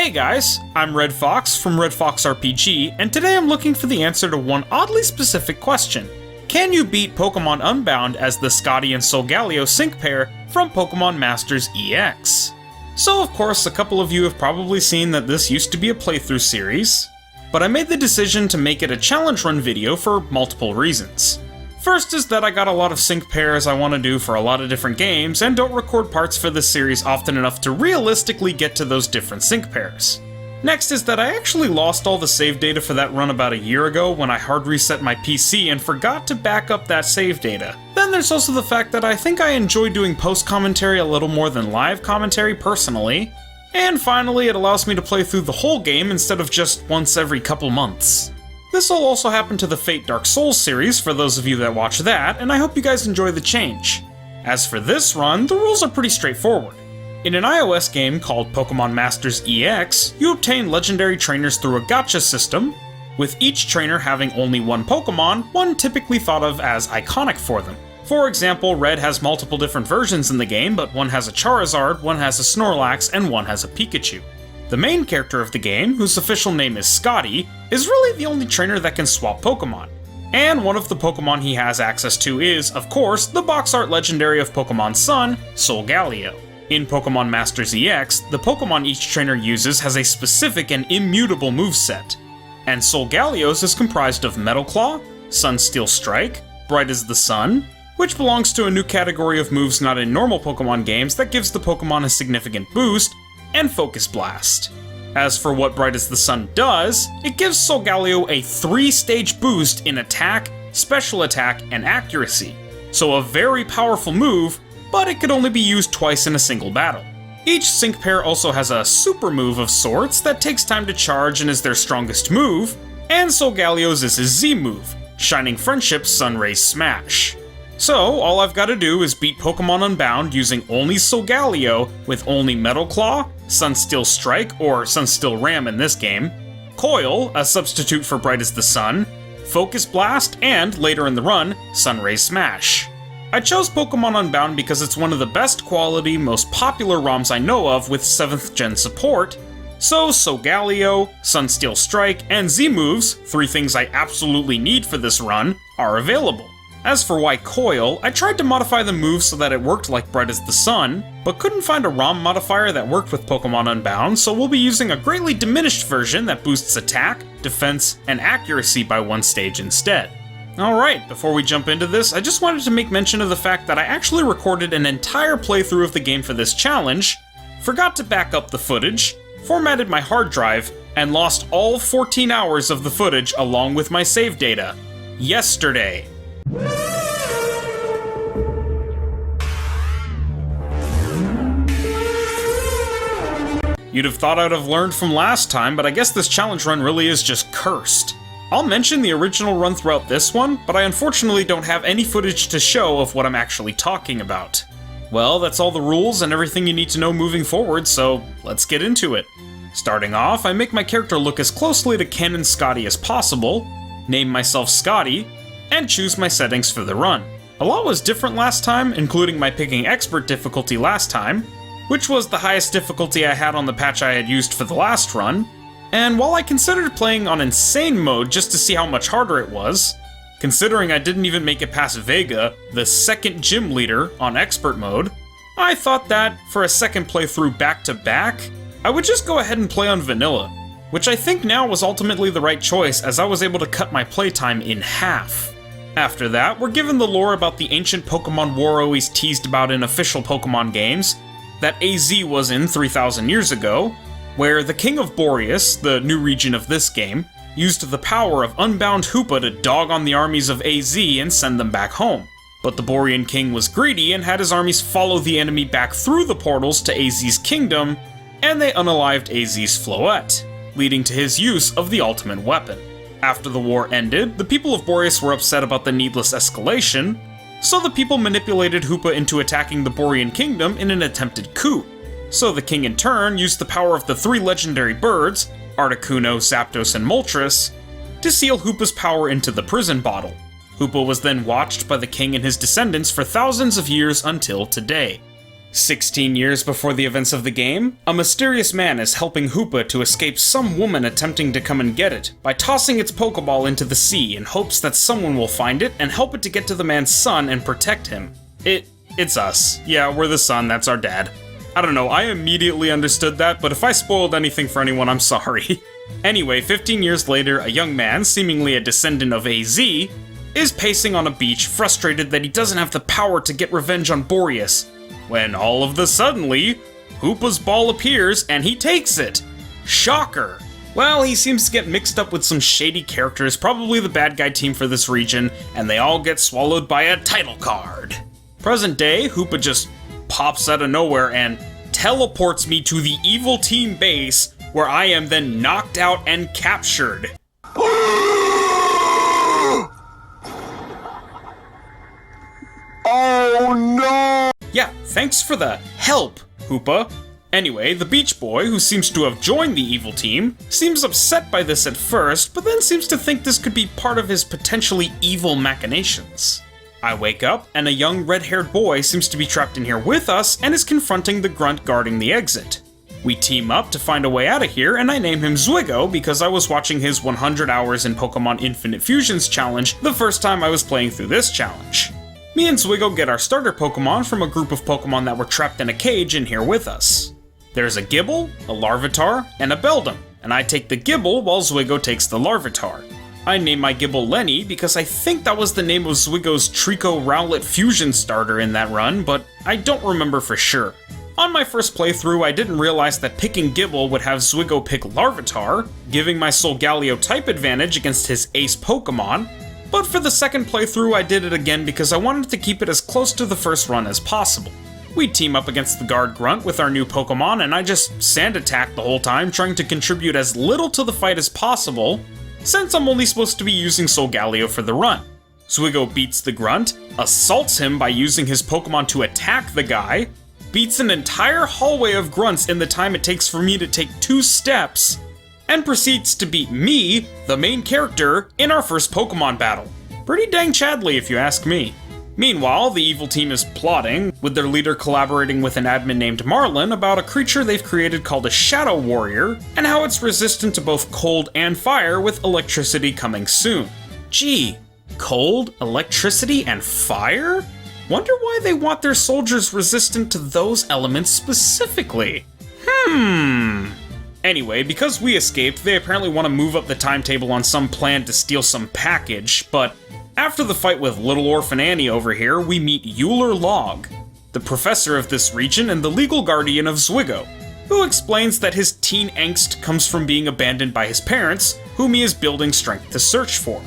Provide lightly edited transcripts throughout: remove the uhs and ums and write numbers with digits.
Hey guys, I'm Red Fox from Red Fox RPG, and today I'm looking for the answer to one oddly specific question. Can you beat Pokemon Unbound as the Scottie and Solgaleo sync pair from Pokemon Masters EX? So of course, a couple of you have probably seen that this used to be a playthrough series, but I made the decision to make it a challenge run video for multiple reasons. First is that I got a lot of sync pairs I want to do for a lot of different games, and don't record parts for this series often enough to realistically get to those different sync pairs. Next is that I actually lost all the save data for that run about a year ago when I hard reset my PC and forgot to back up that save data. Then there's also the fact that I think I enjoy doing post-commentary a little more than live commentary personally. And finally, it allows me to play through the whole game instead of just once every couple months. This will also happen to the Fate Dark Souls series for those of you that watch that, and I hope you guys enjoy the change. As for this run, the rules are pretty straightforward. In an iOS game called Pokemon Masters EX, you obtain legendary trainers through a gacha system, with each trainer having only one Pokemon, one typically thought of as iconic for them. For example, Red has multiple different versions in the game, but one has a Charizard, one has a Snorlax, and one has a Pikachu. The main character of the game, whose official name is Scottie, is really the only trainer that can swap Pokemon. And one of the Pokemon he has access to is, of course, the box art legendary of Pokemon Sun, Solgaleo. In Pokemon Masters EX, the Pokemon each trainer uses has a specific and immutable moveset, and Solgaleo's is comprised of Metal Claw, Sunsteel Strike, Bright as the Sun, which belongs to a new category of moves not in normal Pokemon games that gives the Pokemon a significant boost, and Focus Blast. As for what Bright as the Sun does, it gives Solgaleo a 3-stage boost in attack, special attack, and accuracy. So a very powerful move, but it could only be used twice in a single battle. Each sync pair also has a super move of sorts that takes time to charge and is their strongest move, and Solgaleo's is his Z move, Shining Friendship Sunray Smash. So, all I've got to do is beat Pokemon Unbound using only Solgaleo with only Metal Claw, Sunsteel Strike, or Sunsteel Ram in this game, Coil, a substitute for Bright as the Sun, Focus Blast, and, later in the run, Sunray Smash. I chose Pokemon Unbound because it's one of the best quality, most popular ROMs I know of with 7th gen support, so Solgaleo, Sunsteel Strike, and Z-moves, 3 things I absolutely need for this run, are available. As for why Coil, I tried to modify the move so that it worked like Bright as the Sun, but couldn't find a ROM modifier that worked with Pokemon Unbound, so we'll be using a greatly diminished version that boosts attack, defense, and accuracy by 1 stage instead. Alright, before we jump into this, I just wanted to make mention of the fact that I actually recorded an entire playthrough of the game for this challenge, forgot to back up the footage, formatted my hard drive, and lost all 14 hours of the footage along with my save data. Yesterday. You'd have thought I'd have learned from last time, but I guess this challenge run really is just cursed. I'll mention the original run throughout this one, but I unfortunately don't have any footage to show of what I'm actually talking about. Well, that's all the rules and everything you need to know moving forward, so let's get into it. Starting off, I make my character look as closely to canon Scottie as possible, name myself Scottie, and choose my settings for the run. A lot was different last time, including my picking Expert difficulty last time, which was the highest difficulty I had on the patch I had used for the last run, and while I considered playing on Insane mode just to see how much harder it was, considering I didn't even make it past Vega, the 2nd gym leader, on Expert mode, I thought that, for a second playthrough back-to-back, I would just go ahead and play on Vanilla, which I think now was ultimately the right choice as I was able to cut my playtime in half. After that, we're given the lore about the ancient Pokemon war always teased about in official Pokemon games, that AZ was in 3,000 years ago, where the King of Borius, the new region of this game, used the power of Unbound Hoopa to dog on the armies of AZ and send them back home. But the Borean King was greedy and had his armies follow the enemy back through the portals to AZ's kingdom, and they unalived AZ's Floette, leading to his use of the ultimate weapon. After the war ended, the people of Borius were upset about the needless escalation, so the people manipulated Hoopa into attacking the Borean Kingdom in an attempted coup. So the king in turn used the power of the 3 legendary birds, Articuno, Zapdos, and Moltres, to seal Hoopa's power into the prison bottle. Hoopa was then watched by the king and his descendants for thousands of years until today. 16 years before the events of the game, a mysterious man is helping Hoopa to escape some woman attempting to come and get it by tossing its Pokeball into the sea in hopes that someone will find it and help it to get to the man's son and protect him. It's us. Yeah, we're the son, that's our dad. I don't know, I immediately understood that, but if I spoiled anything for anyone, I'm sorry. Anyway, 15 years later, a young man, seemingly a descendant of AZ, is pacing on a beach, frustrated that he doesn't have the power to get revenge on Borius, when all of the suddenly, Hoopa's ball appears and he takes it. Shocker! Well, he seems to get mixed up with some shady characters, probably the bad guy team for this region, and they all get swallowed by a title card. Present day, Hoopa just pops out of nowhere and teleports me to the evil team base, where I am then knocked out and captured. Oh no! Yeah, thanks for the help, Hoopa. Anyway, the Beach Boy, who seems to have joined the evil team, seems upset by this at first, but then seems to think this could be part of his potentially evil machinations. I wake up, and a young red-haired boy seems to be trapped in here with us and is confronting the grunt guarding the exit. We team up to find a way out of here, and I name him Zwigo because I was watching his 100 Hours in Pokemon Infinite Fusions challenge the first time I was playing through this challenge. Me and Zwigo get our starter Pokemon from a group of Pokemon that were trapped in a cage in here with us. There's a Gible, a Larvitar, and a Beldum, and I take the Gible while Zwigo takes the Larvitar. I name my Gible Lenny because I think that was the name of Zwigo's Trico Rowlet fusion starter in that run, but I don't remember for sure. On my first playthrough, I didn't realize that picking Gible would have Zwigo pick Larvitar, giving my Solgaleo type advantage against his ace Pokemon, but for the second playthrough I did it again because I wanted to keep it as close to the first run as possible. We team up against the guard grunt with our new Pokemon, and I just sand attack the whole time, trying to contribute as little to the fight as possible, since I'm only supposed to be using Solgaleo for the run. Zwigo beats the grunt, assaults him by using his Pokemon to attack the guy, beats an entire hallway of grunts in the time it takes for me to take 2 steps, and proceeds to beat me, the main character, in our first Pokemon battle. Pretty dang Chadley if you ask me. Meanwhile, the evil team is plotting, with their leader collaborating with an admin named Marlin about a creature they've created called a Shadow Warrior, and how it's resistant to both cold and fire with electricity coming soon. Gee, cold, electricity, and fire? Wonder why they want their soldiers resistant to those elements specifically. Anyway, because we escaped, they apparently want to move up the timetable on some plan to steal some package, but after the fight with Little Orphan Annie over here, we meet Euler Log, the professor of this region and the legal guardian of Zwigo, who explains that his teen angst comes from being abandoned by his parents, whom he is building strength to search for.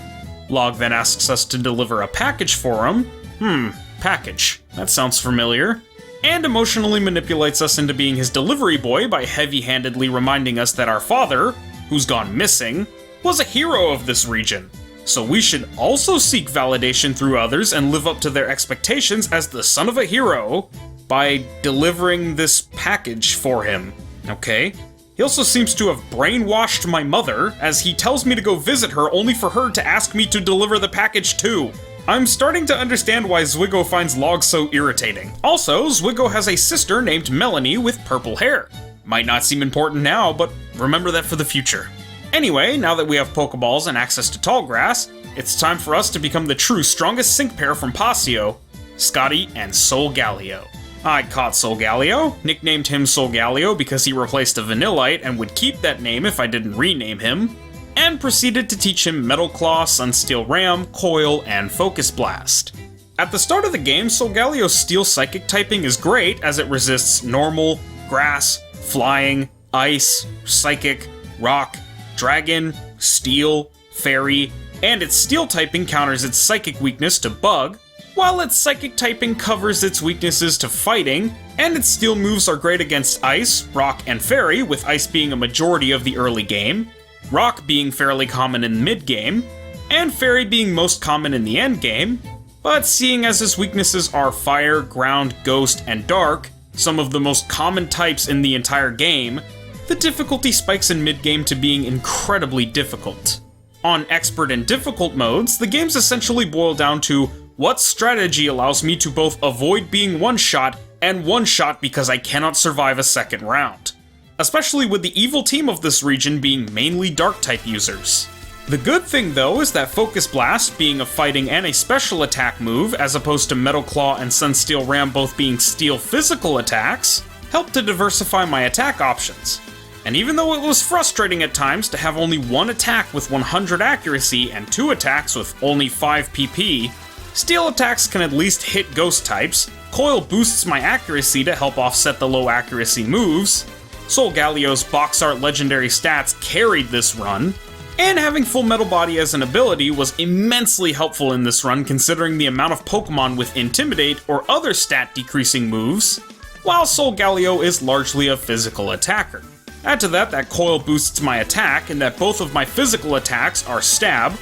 Log then asks us to deliver a package for him. Package. That sounds familiar. And emotionally manipulates us into being his delivery boy by heavy-handedly reminding us that our father, who's gone missing, was a hero of this region. So we should also seek validation through others and live up to their expectations as the son of a hero by delivering this package for him. Okay? He also seems to have brainwashed my mother, as he tells me to go visit her only for her to ask me to deliver the package too. I'm starting to understand why Zwigo finds Log so irritating. Also, Zwigo has a sister named Melanie with purple hair. Might not seem important now, but remember that for the future. Anyway, now that we have Pokeballs and access to tall grass, it's time for us to become the true strongest sync pair from Pasio, Scottie and Solgaleo. I caught Solgaleo, nicknamed him Solgaleo because he replaced a Vanillite and would keep that name if I didn't rename him, and proceeded to teach him Metal Claw, Sunsteel Ram, Coil, and Focus Blast. At the start of the game, Solgaleo's Steel Psychic typing is great as it resists Normal, Grass, Flying, Ice, Psychic, Rock, Dragon, Steel, Fairy, and its Steel typing counters its Psychic weakness to Bug, while its Psychic typing covers its weaknesses to Fighting, and its Steel moves are great against Ice, Rock, and Fairy, with Ice being a majority of the early game, Rock being fairly common in mid-game, and Fairy being most common in the end-game, but seeing as his weaknesses are Fire, Ground, Ghost, and Dark, some of the most common types in the entire game, the difficulty spikes in mid-game to being incredibly difficult. On Expert and Difficult modes, the games essentially boil down to what strategy allows me to both avoid being one-shot and one-shot because I cannot survive a second round. Especially with the evil team of this region being mainly Dark-type users. The good thing though is that Focus Blast being a fighting and a special attack move, as opposed to Metal Claw and Sunsteel Ram both being steel physical attacks, helped to diversify my attack options. And even though it was frustrating at times to have only one attack with 100 accuracy and two attacks with only 5 PP, steel attacks can at least hit ghost types, Coil boosts my accuracy to help offset the low accuracy moves, Solgaleo's box art legendary stats carried this run, and having Full Metal Body as an ability was immensely helpful in this run considering the amount of Pokemon with Intimidate or other stat decreasing moves, while Solgaleo is largely a physical attacker. Add to that Coil boosts my attack and that both of my physical attacks are Stab,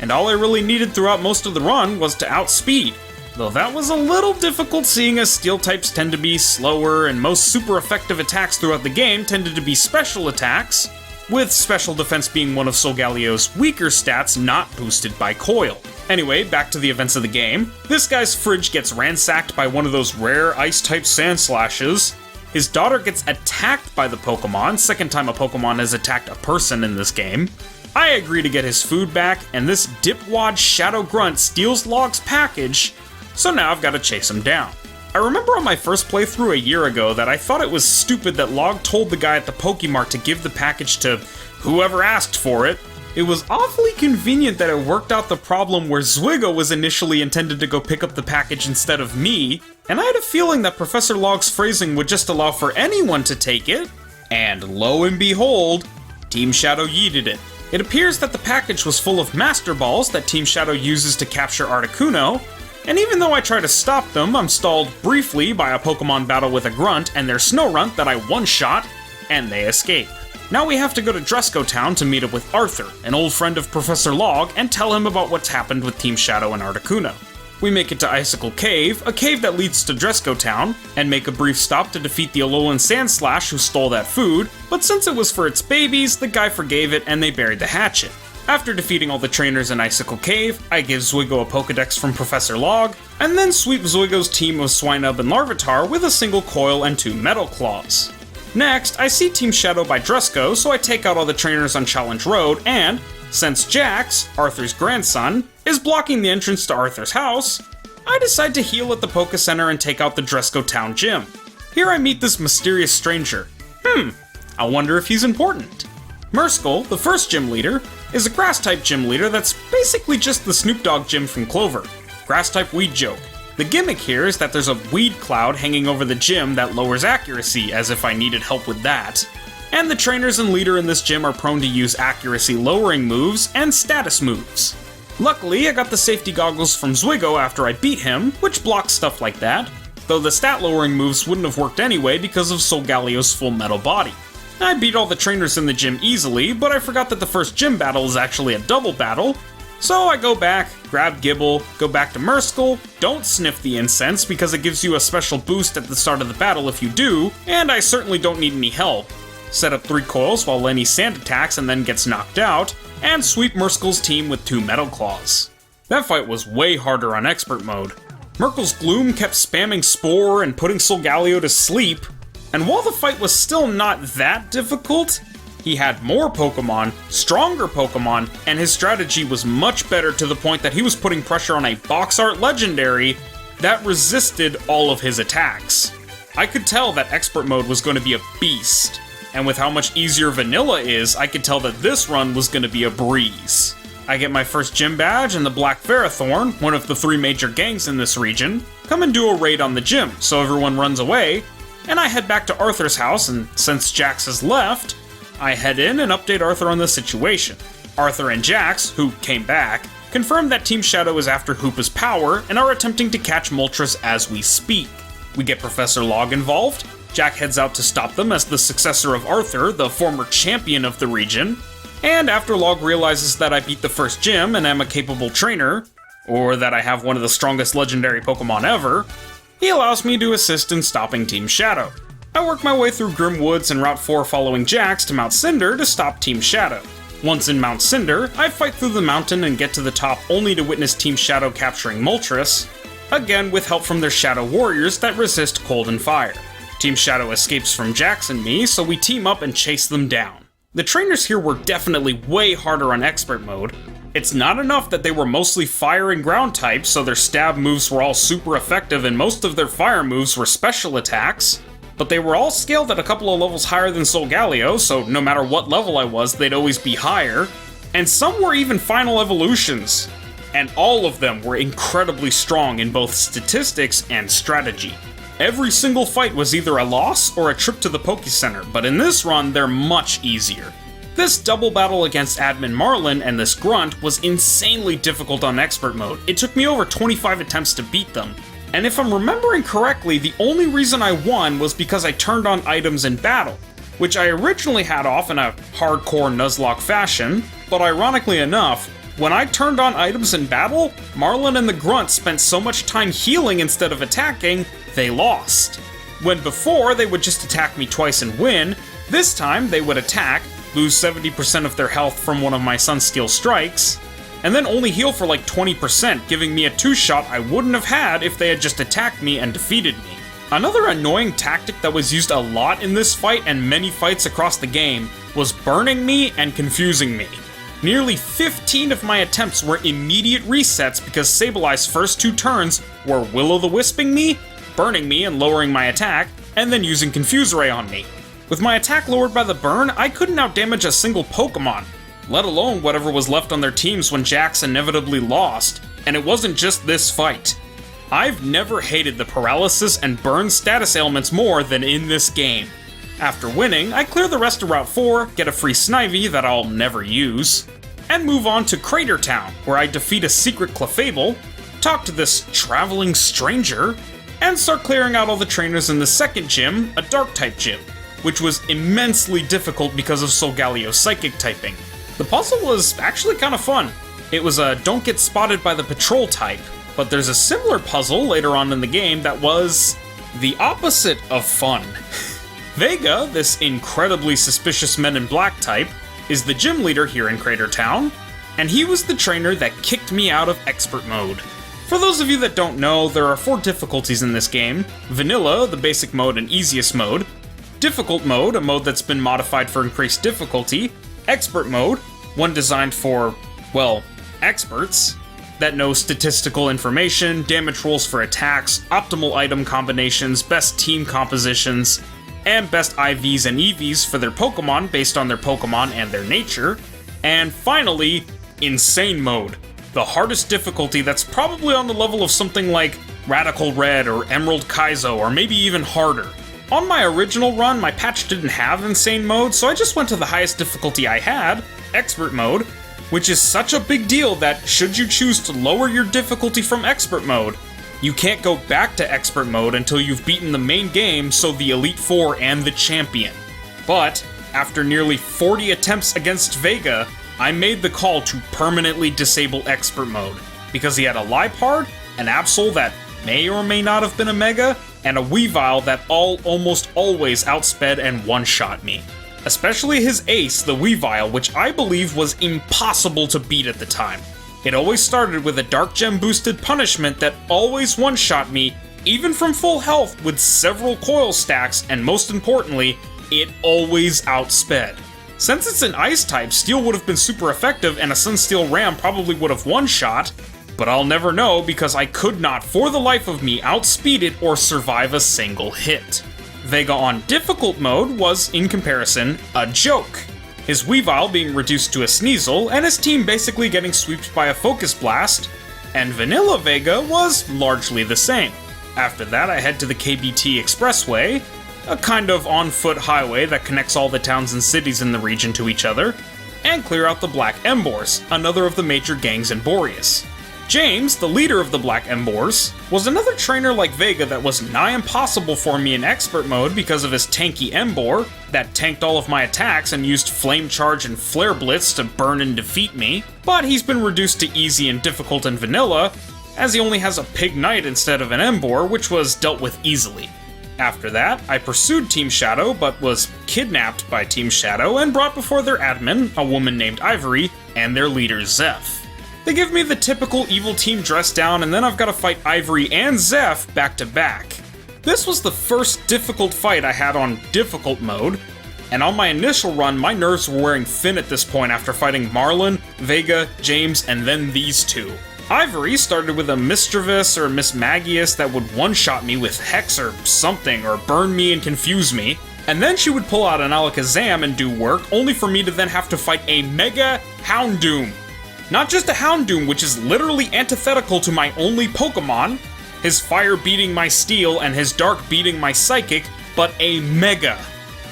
and all I really needed throughout most of the run was to outspeed, though that was a little difficult seeing as steel types tend to be slower and most super effective attacks throughout the game tended to be special attacks, with special defense being one of Solgaleo's weaker stats not boosted by Coil. Anyway, back to the events of the game. This guy's fridge gets ransacked by one of those rare ice-type Sand Slashes. His daughter gets attacked by the Pokemon, second time a Pokemon has attacked a person in this game. I agree to get his food back, and this dipwad Shadow Grunt steals Log's package, so now I've got to chase him down. I remember on my first playthrough a year ago that I thought it was stupid that Log told the guy at the Pokemart to give the package to whoever asked for it. It was awfully convenient that it worked out the problem where Zwigo was initially intended to go pick up the package instead of me, and I had a feeling that Professor Log's phrasing would just allow for anyone to take it, and lo and behold, Team Shadow yeeted it. It appears that the package was full of Master Balls that Team Shadow uses to capture Articuno, and even though I try to stop them, I'm stalled briefly by a Pokemon battle with a Grunt and their Snorunt that I one-shot, and they escape. Now we have to go to Drisco Town to meet up with Arthur, an old friend of Professor Log, and tell him about what's happened with Team Shadow and Articuno. We make it to Icicle Cave, a cave that leads to Drisco Town, and make a brief stop to defeat the Alolan Sandslash who stole that food, but since it was for its babies, the guy forgave it and they buried the hatchet. After defeating all the trainers in Icicle Cave, I give Zwigo a Pokedex from Professor Log, and then sweep Zwigo's team of Swinub and Larvitar with a single Coil and 2 Metal Claws. Next, I see Team Shadow by Drisco, so I take out all the trainers on Challenge Road, and since Jax, Arthur's grandson, is blocking the entrance to Arthur's house, I decide to heal at the Poke Center and take out the Drisco Town gym. Here I meet this mysterious stranger. I wonder if he's important. Murskle, the first gym leader, is a Grass-type gym leader that's basically just the Snoop Dogg gym from Clover. Grass-type weed joke. The gimmick here is that there's a weed cloud hanging over the gym that lowers accuracy, as if I needed help with that. And the trainers and leader in this gym are prone to use accuracy-lowering moves and status moves. Luckily, I got the safety goggles from Zwigo after I beat him, which blocks stuff like that, though the stat-lowering moves wouldn't have worked anyway because of Solgaleo's Full Metal Body. I beat all the trainers in the gym easily, but I forgot that the first gym battle is actually a double battle, so I go back, grab Gibble, go back to Murskle, don't sniff the incense because it gives you a special boost at the start of the battle if you do, and I certainly don't need any help. Set up 3 coils while Lenny sand attacks and then gets knocked out, and sweep Murskle's team with 2 Metal Claws. That fight was way harder on Expert Mode. Murkle's Gloom kept spamming Spore and putting Solgaleo to sleep, and while the fight was still not that difficult, he had more Pokemon, stronger Pokemon, and his strategy was much better to the point that he was putting pressure on a box art legendary that resisted all of his attacks. I could tell that Expert Mode was going to be a beast, and with how much easier Vanilla is, I could tell that this run was going to be a breeze. I get my first gym badge and the Black Ferrothorn, one of the 3 major gangs in this region, come and do a raid on the gym, so everyone runs away, and I head back to Arthur's house, and since Jax has left, I head in and update Arthur on the situation. Arthur and Jax, who came back, confirm that Team Shadow is after Hoopa's power and are attempting to catch Moltres as we speak. We get Professor Log involved. Jack heads out to stop them as the successor of Arthur, the former champion of the region, and after Log realizes that I beat the first gym and am a capable trainer, or that I have one of the strongest legendary Pokemon ever, he allows me to assist in stopping Team Shadow. I work my way through Grim Woods and Route 4 following Jax to Mount Cinder to stop Team Shadow. Once in Mount Cinder, I fight through the mountain and get to the top only to witness Team Shadow capturing Moltres, again with help from their Shadow Warriors that resist cold and fire. Team Shadow escapes from Jax and me, so we team up and chase them down. The trainers here were definitely way harder on Expert Mode. It's not enough that they were mostly fire and ground types, so their stab moves were all super effective and most of their fire moves were special attacks, but they were all scaled at a couple of levels higher than Solgaleo, so no matter what level I was, they'd always be higher, and some were even final evolutions, and all of them were incredibly strong in both statistics and strategy. Every single fight was either a loss or a trip to the Poke Center, but in this run, they're much easier. This double battle against Admin Marlin and this Grunt was insanely difficult on Expert Mode. It took me over 25 attempts to beat them, and if I'm remembering correctly, the only reason I won was because I turned on items in battle, which I originally had off in a hardcore Nuzlocke fashion, but ironically enough, when I turned on items in battle, Marlin and the Grunt spent so much time healing instead of attacking, they lost. When before, they would just attack me twice and win, this time they would attack, lose 70% of their health from one of my Sunsteel strikes, and then only heal for like 20%, giving me a 2-shot I wouldn't have had if they had just attacked me and defeated me. Another annoying tactic that was used a lot in this fight and many fights across the game was burning me and confusing me. Nearly 15 of my attempts were immediate resets because Sableye's first 2 turns were Will-O-the-Wisping me, burning me and lowering my attack, and then using Confuse Ray on me. With my attack lowered by the burn, I couldn't outdamage a single Pokemon, let alone whatever was left on their teams when Jax inevitably lost, and it wasn't just this fight. I've never hated the paralysis and burn status ailments more than in this game. After winning, I clear the rest of Route 4, get a free Snivy that I'll never use, and move on to Crater Town, where I defeat a secret Clefable, talk to this traveling stranger, and start clearing out all the trainers in the second gym, a Dark-type gym, which was immensely difficult because of Solgaleo's Psychic typing. The puzzle was actually kind of fun. It was a don't get spotted by the Patrol type, but there's a similar puzzle later on in the game that was the opposite of fun. Vega, this incredibly suspicious Men in Black type, is the gym leader here in Crater Town, and he was the trainer that kicked me out of Expert Mode. For those of you that don't know, there are 4 difficulties in this game: Vanilla, the basic mode and easiest mode; Difficult mode, a mode that's been modified for increased difficulty; Expert mode, one designed for, well, experts, that know statistical information, damage rolls for attacks, optimal item combinations, best team compositions, and best IVs and EVs for their Pokemon based on their Pokemon and their nature; and finally, Insane mode, the hardest difficulty that's probably on the level of something like Radical Red or Emerald Kaizo, or maybe even harder. On my original run, my patch didn't have Insane mode, so I just went to the highest difficulty I had, Expert mode, which is such a big deal that should you choose to lower your difficulty from Expert mode, you can't go back to Expert mode until you've beaten the main game, so the Elite Four and the Champion. But, after nearly 40 attempts against Vega, I made the call to permanently disable Expert mode, because he had a Liepard, an Absol that may or may not have been a Mega, and a Weavile that almost always outsped and one-shot me. Especially his ace, the Weavile, which I believe was impossible to beat at the time. It always started with a Dark Gem boosted punishment that always one-shot me, even from full health with several coil stacks, and most importantly, it always outsped. Since it's an Ice type, Steel would have been super effective and a Sunsteel Ram probably would have one-shot, but I'll never know because I could not for the life of me outspeed it or survive a single hit. Vega on difficult mode was, in comparison, a joke. His Weavile being reduced to a Sneasel, and his team basically getting swept by a Focus Blast, and Vanilla Vega was largely the same. After that, I head to the KBT Expressway, a kind of on-foot highway that connects all the towns and cities in the region to each other, and clear out the Black Embors, another of the major gangs in Borius. James, the leader of the Black Embors, was another trainer like Vega that was nigh impossible for me in Expert mode because of his tanky Embor that tanked all of my attacks and used Flame Charge and Flare Blitz to burn and defeat me, but he's been reduced to easy and difficult in vanilla, as he only has a Pig Knight instead of an Embor, which was dealt with easily. After that, I pursued Team Shadow, but was kidnapped by Team Shadow and brought before their admin, a woman named Ivory, and their leader Zeph. They give me the typical evil team dress down, and then I've got to fight Ivory and Zeph back to back. This was the first difficult fight I had on difficult mode, and on my initial run, my nerves were wearing thin at this point after fighting Marlin, Vega, James, and then these two. Ivory started with a Mischievous or Mismagius that would one-shot me with Hex or something, or burn me and confuse me, and then she would pull out an Alakazam and do work, only for me to then have to fight a Mega Houndoom. Not just a Houndoom, which is literally antithetical to my only Pokemon, his Fire beating my Steel and his Dark beating my Psychic, but a Mega.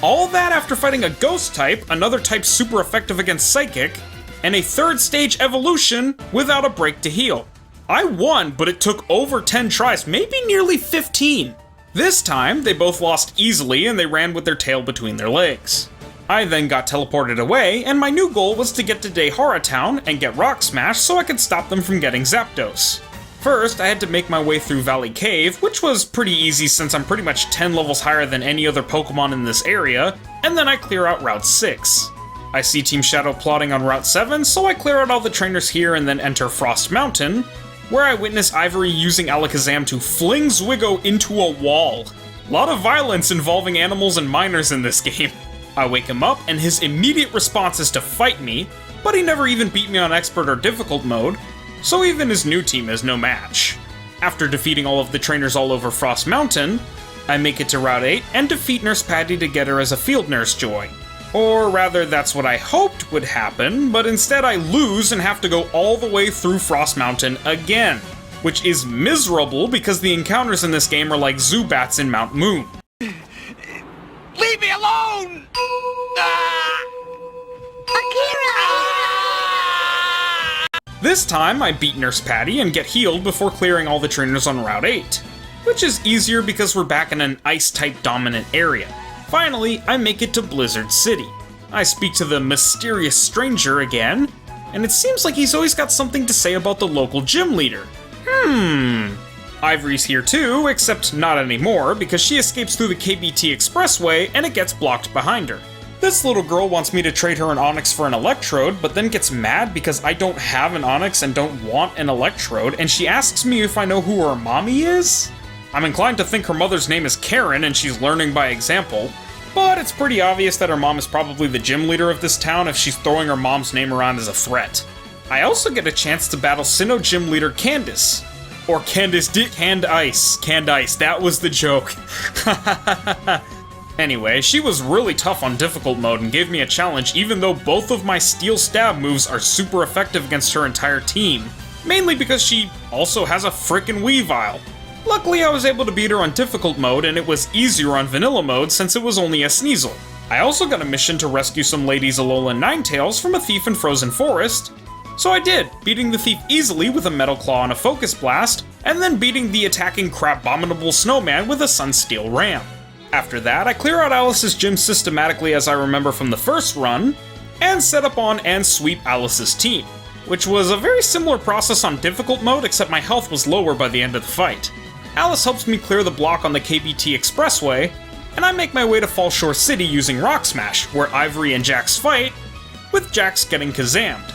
All that after fighting a Ghost type, another type super effective against Psychic, and a 3rd stage evolution without a break to heal. I won, but it took over 10 tries, maybe nearly 15. This time, they both lost easily and they ran with their tail between their legs. I then got teleported away, and my new goal was to get to Dehara Town and get Rock Smash so I could stop them from getting Zapdos. First, I had to make my way through Valley Cave, which was pretty easy since I'm pretty much 10 levels higher than any other Pokemon in this area, and then I clear out Route 6. I see Team Shadow plotting on Route 7, so I clear out all the trainers here and then enter Frost Mountain, where I witness Ivory using Alakazam to fling Zwigo into a wall. A lot of violence involving animals and miners in this game. I wake him up, and his immediate response is to fight me, but he never even beat me on Expert or Difficult mode, so even his new team is no match. After defeating all of the trainers all over Frost Mountain, I make it to Route 8 and defeat Nurse Patty to get her as a Field Nurse Joy. Or rather, that's what I hoped would happen, but instead I lose and have to go all the way through Frost Mountain again, which is miserable because the encounters in this game are like Zubats in Mount Moon. Leave me alone! This time, I beat Nurse Patty and get healed before clearing all the trainers on Route 8, which is easier because we're back in an Ice-type dominant area. Finally, I make it to Blizzard City. I speak to the mysterious stranger again, and it seems like he's always got something to say about the local gym leader. Ivory's here too, except not anymore, because she escapes through the KBT Expressway and it gets blocked behind her. This little girl wants me to trade her an Onix for an Electrode, but then gets mad because I don't have an Onix and don't want an Electrode, and she asks me if I know who her mommy is? I'm inclined to think her mother's name is Karen and she's learning by example, but it's pretty obvious that her mom is probably the gym leader of this town if she's throwing her mom's name around as a threat. I also get a chance to battle Sinnoh gym leader Candace. Or Canned Ice, that was the joke. Anyway, she was really tough on difficult mode and gave me a challenge even though both of my Steel Stab moves are super effective against her entire team, mainly because she also has a frickin' Weavile. Luckily I was able to beat her on difficult mode and it was easier on vanilla mode since it was only a Sneasel. I also got a mission to rescue some ladies Alolan Ninetales from a thief in Frozen Forest, so I did, beating the thief easily with a Metal Claw and a Focus Blast, and then beating the attacking Crabominable Snowman with a Sunsteel Ram. After that, I clear out Alice's gym systematically as I remember from the first run, and set up on and sweep Alice's team, which was a very similar process on difficult mode except my health was lower by the end of the fight. Alice helps me clear the block on the KBT Expressway, and I make my way to Fallshore City using Rock Smash, where Ivory and Jax fight, with Jax getting Kazammed.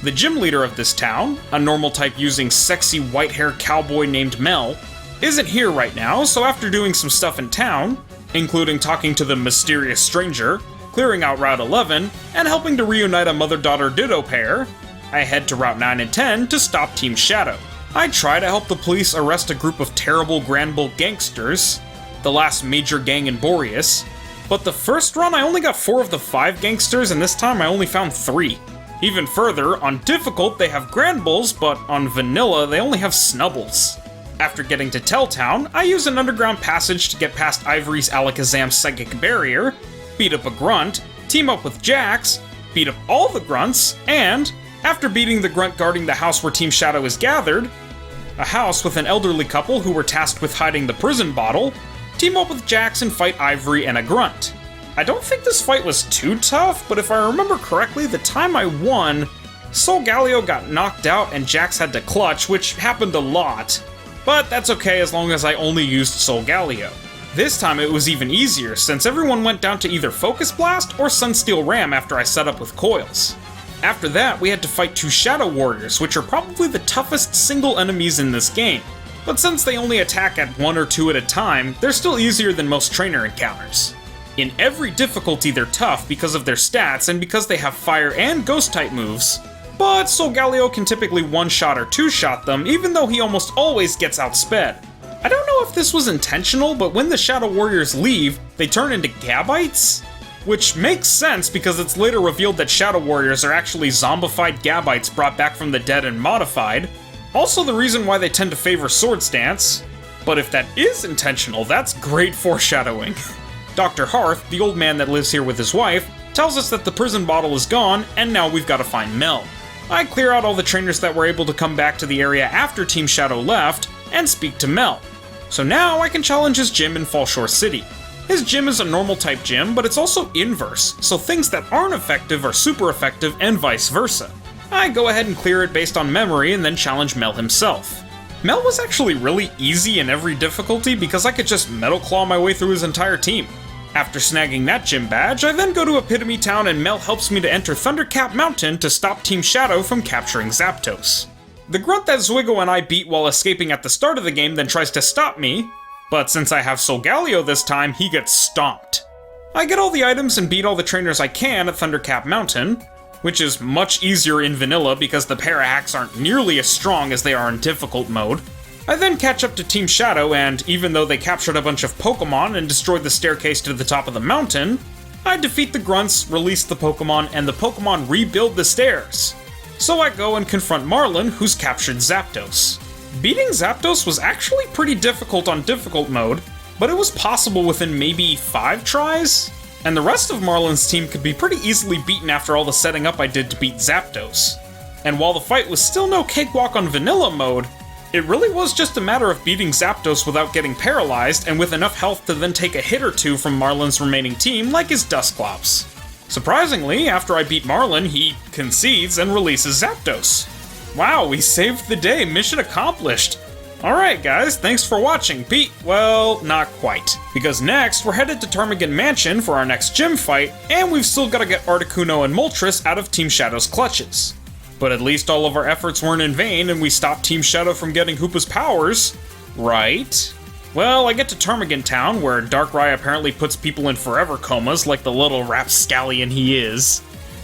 The gym leader of this town, a normal type using sexy white-haired cowboy named Mel, isn't here right now, so after doing some stuff in town, including talking to the mysterious stranger, clearing out Route 11, and helping to reunite a mother-daughter Ditto pair, I head to Route 9 and 10 to stop Team Shadow. I try to help the police arrest a group of terrible Granbull gangsters, the last major gang in Borius, but the first run I only got 4 of the 5 gangsters and this time I only found 3. Even further, on difficult they have Granbulls, but on vanilla they only have Snubbles. After getting to Telltown, I use an underground passage to get past Ivory's Alakazam Psychic Barrier, beat up a Grunt, team up with Jax, beat up all the Grunts, and, after beating the Grunt guarding the house where Team Shadow is gathered, a house with an elderly couple who were tasked with hiding the prison bottle, team up with Jax and fight Ivory and a Grunt. I don't think this fight was too tough, but if I remember correctly, the time I won, Solgaleo got knocked out and Jax had to clutch, which happened a lot. But that's okay as long as I only used Solgaleo. This time it was even easier, since everyone went down to either Focus Blast or Sunsteel Ram after I set up with coils. After that, we had to fight 2 Shadow Warriors, which are probably the toughest single enemies in this game. But since they only attack at 1 or 2 at a time, they're still easier than most trainer encounters. In every difficulty they're tough because of their stats and because they have fire and ghost type moves, but Solgaleo can typically one-shot or two-shot them even though he almost always gets outsped. I don't know if this was intentional, but when the Shadow Warriors leave, they turn into Gabites? Which makes sense because it's later revealed that Shadow Warriors are actually zombified Gabites brought back from the dead and modified. Also the reason why they tend to favor Sword Stance. But if that is intentional, that's great foreshadowing. Dr. Hearth, the old man that lives here with his wife, tells us that the prison bottle is gone, and now we've got to find Mel. I clear out all the trainers that were able to come back to the area after Team Shadow left, and speak to Mel. So now I can challenge his gym in Fallshore City. His gym is a normal type gym, but it's also inverse, so things that aren't effective are super effective and vice versa. I go ahead and clear it based on memory and then challenge Mel himself. Mel was actually really easy in every difficulty because I could just Metal Claw my way through his entire team. After snagging that gym badge, I then go to Epitome Town and Mel helps me to enter Thundercap Mountain to stop Team Shadow from capturing Zapdos. The grunt that Zwigo and I beat while escaping at the start of the game then tries to stop me, but since I have Solgaleo this time, he gets stomped. I get all the items and beat all the trainers I can at Thundercap Mountain, which is much easier in vanilla because the para-hacks aren't nearly as strong as they are in difficult mode. I then catch up to Team Shadow, and even though they captured a bunch of Pokemon and destroyed the staircase to the top of the mountain, I defeat the grunts, release the Pokemon, and the Pokemon rebuild the stairs. So I go and confront Marlin, who's captured Zapdos. Beating Zapdos was actually pretty difficult on difficult mode, but it was possible within maybe 5 tries, and the rest of Marlin's team could be pretty easily beaten after all the setting up I did to beat Zapdos. And while the fight was still no cakewalk on vanilla mode, it really was just a matter of beating Zapdos without getting paralyzed and with enough health to then take a hit or two from Marlin's remaining team like his Dusclops. Surprisingly, after I beat Marlin, he concedes and releases Zapdos. Wow, we saved the day, mission accomplished! Alright guys, thanks for watching, well, not quite. Because next, we're headed to Termigan Mansion for our next gym fight, and we've still gotta get Articuno and Moltres out of Team Shadow's clutches. But at least all of our efforts weren't in vain, and we stopped Team Shadow from getting Hoopa's powers, right? Well, I get to Termigan Town, where Darkrai apparently puts people in forever comas like the little rapscallion he is,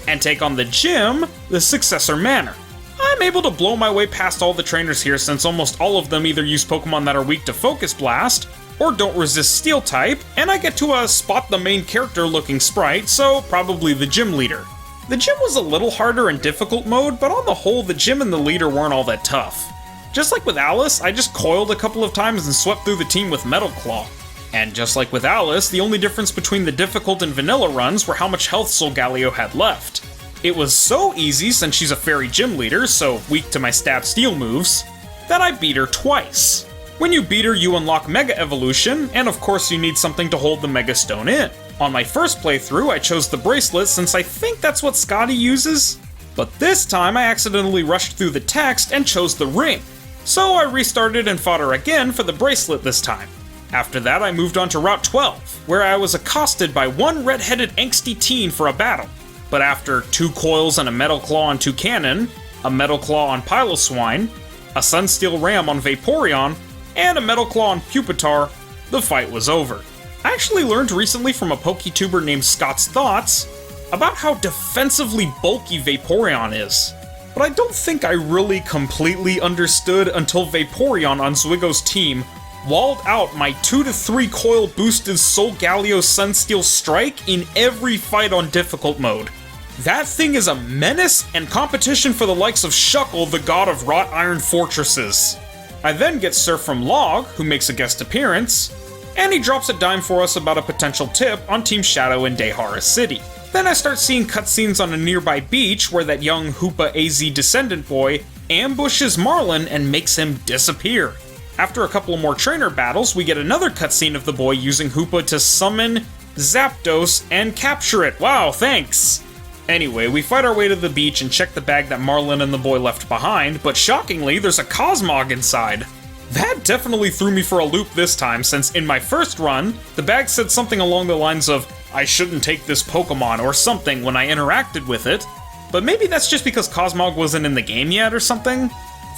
and take on the gym, the Successor Manor. I'm able to blow my way past all the trainers here since almost all of them either use Pokemon that are weak to Focus Blast, or don't resist Steel type, and I get to spot the main character looking sprite, so probably the gym leader. The gym was a little harder in difficult mode, but on the whole the gym and the leader weren't all that tough. Just like with Alice, I just coiled a couple of times and swept through the team with Metal Claw. And just like with Alice, the only difference between the difficult and vanilla runs were how much health Solgaleo had left. It was so easy, since she's a fairy gym leader, so weak to my stab steel moves, that I beat her twice. When you beat her, you unlock Mega Evolution, and of course you need something to hold the Mega Stone in. On my first playthrough, I chose the bracelet since I think that's what Scottie uses, but this time I accidentally rushed through the text and chose the ring. So I restarted and fought her again for the bracelet this time. After that, I moved on to Route 12, where I was accosted by one red-headed angsty teen for a battle. But after 2 coils and a Metal Claw on Toucannon, a Metal Claw on Piloswine, a Sunsteel Ram on Vaporeon, and a Metal Claw on Pupitar, the fight was over. I actually learned recently from a PokeTuber named Scott's Thoughts about how defensively bulky Vaporeon is. But I don't think I really completely understood until Vaporeon on Zwigo's team walled out my 2 to 3 coil boosted Solgaleo Sunsteel Strike in every fight on difficult mode. That thing is a menace and competition for the likes of Shuckle, the god of wrought iron fortresses. I then get Surf from Log, who makes a guest appearance, and he drops a dime for us about a potential tip on Team Shadow in Dehara City. Then I start seeing cutscenes on a nearby beach where that young Hoopa AZ descendant boy ambushes Marlin and makes him disappear. After a couple more trainer battles, we get another cutscene of the boy using Hoopa to summon Zapdos and capture it. Wow, thanks! Anyway, we fight our way to the beach and check the bag that Marlin and the boy left behind, but shockingly, there's a Cosmog inside. That definitely threw me for a loop this time, since in my first run, the bag said something along the lines of, "I shouldn't take this Pokemon," or something when I interacted with it, But maybe that's just because Cosmog wasn't in the game yet or something?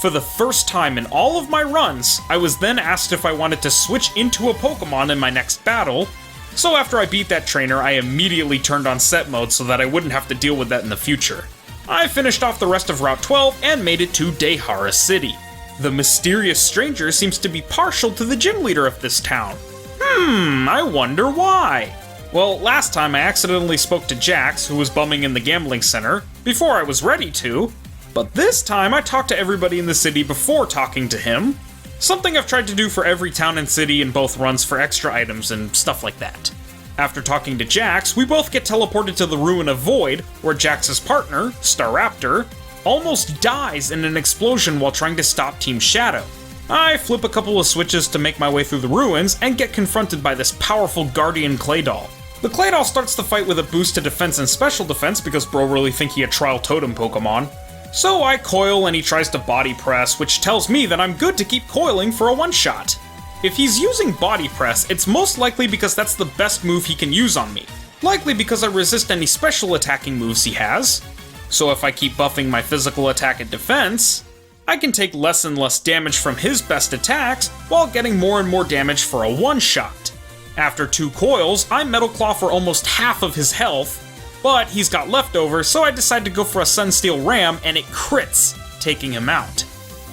For the first time in all of my runs, I was then asked if I wanted to switch into a Pokemon in my next battle, so after I beat that trainer, I immediately turned on set mode so that I wouldn't have to deal with that in the future. I finished off the rest of Route 12 and made it to Dehara City. The mysterious stranger seems to be partial to the gym leader of this town. I wonder why. Well, last time I accidentally spoke to Jax, who was bumming in the gambling center, before I was ready to, but this time I talked to everybody in the city before talking to him. Something I've tried to do for every town and city in both runs for extra items and stuff like that. After talking to Jax, we both get teleported to the Ruin of Void, where Jax's partner, Staraptor, almost dies in an explosion while trying to stop Team Shadow. I flip a couple of switches to make my way through the ruins and get confronted by this powerful Guardian Claydol. The Claydol starts the fight with a boost to defense and special defense because bro really think he a Trial Totem Pokemon. So I coil and he tries to body press, which tells me that I'm good to keep coiling for a one-shot. If he's using body press, it's most likely because that's the best move he can use on me. Likely because I resist any special attacking moves he has. So if I keep buffing my physical attack and defense, I can take less and less damage from his best attacks while getting more and more damage for a one-shot. After 2 coils, I Metal Claw for almost half of his health, but he's got leftovers, so I decide to go for a Sunsteel Ram and it crits, taking him out.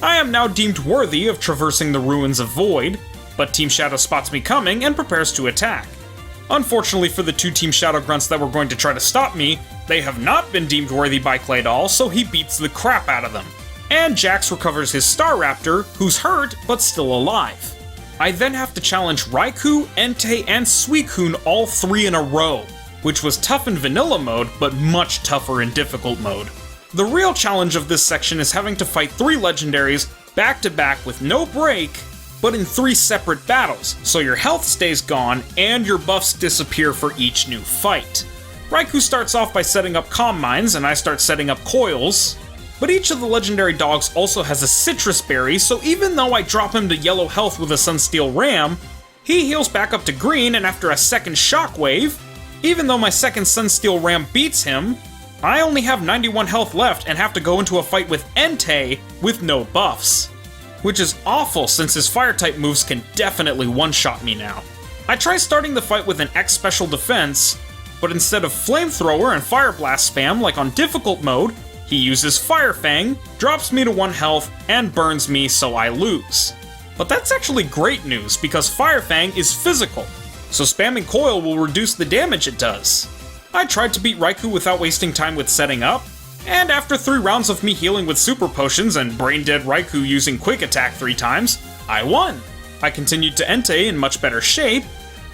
I am now deemed worthy of traversing the Ruins of Void, but Team Shadow spots me coming and prepares to attack. Unfortunately for the 2 Team Shadow grunts that were going to try to stop me, they have not been deemed worthy by Claydol, so he beats the crap out of them. And Jax recovers his Staraptor, who's hurt but still alive. I then have to challenge Riku, Entei, and Suicune all 3 in a row, which was tough in vanilla mode, but much tougher in difficult mode. The real challenge of this section is having to fight 3 legendaries back to back with no break, but in 3 separate battles, so your health stays gone and your buffs disappear for each new fight. Riku starts off by setting up Calm Minds and I start setting up Coils, but each of the legendary dogs also has a Citrus Berry, so even though I drop him to yellow health with a Sunsteel Ram, he heals back up to green, and after a second Shockwave, even though my second Sunsteel Ram beats him, I only have 91 health left and have to go into a fight with Entei with no buffs. Which is awful since his Fire-type moves can definitely one-shot me now. I try starting the fight with an X special defense, but instead of Flamethrower and Fire Blast spam like on difficult mode, he uses Fire Fang, drops me to 1 health, and burns me so I lose. But that's actually great news because Fire Fang is physical, so spamming Coil will reduce the damage it does. I tried to beat Riku without wasting time with setting up, and after 3 rounds of me healing with Super Potions and Brain Dead Riku using Quick Attack 3 times, I won. I continued to Entei in much better shape,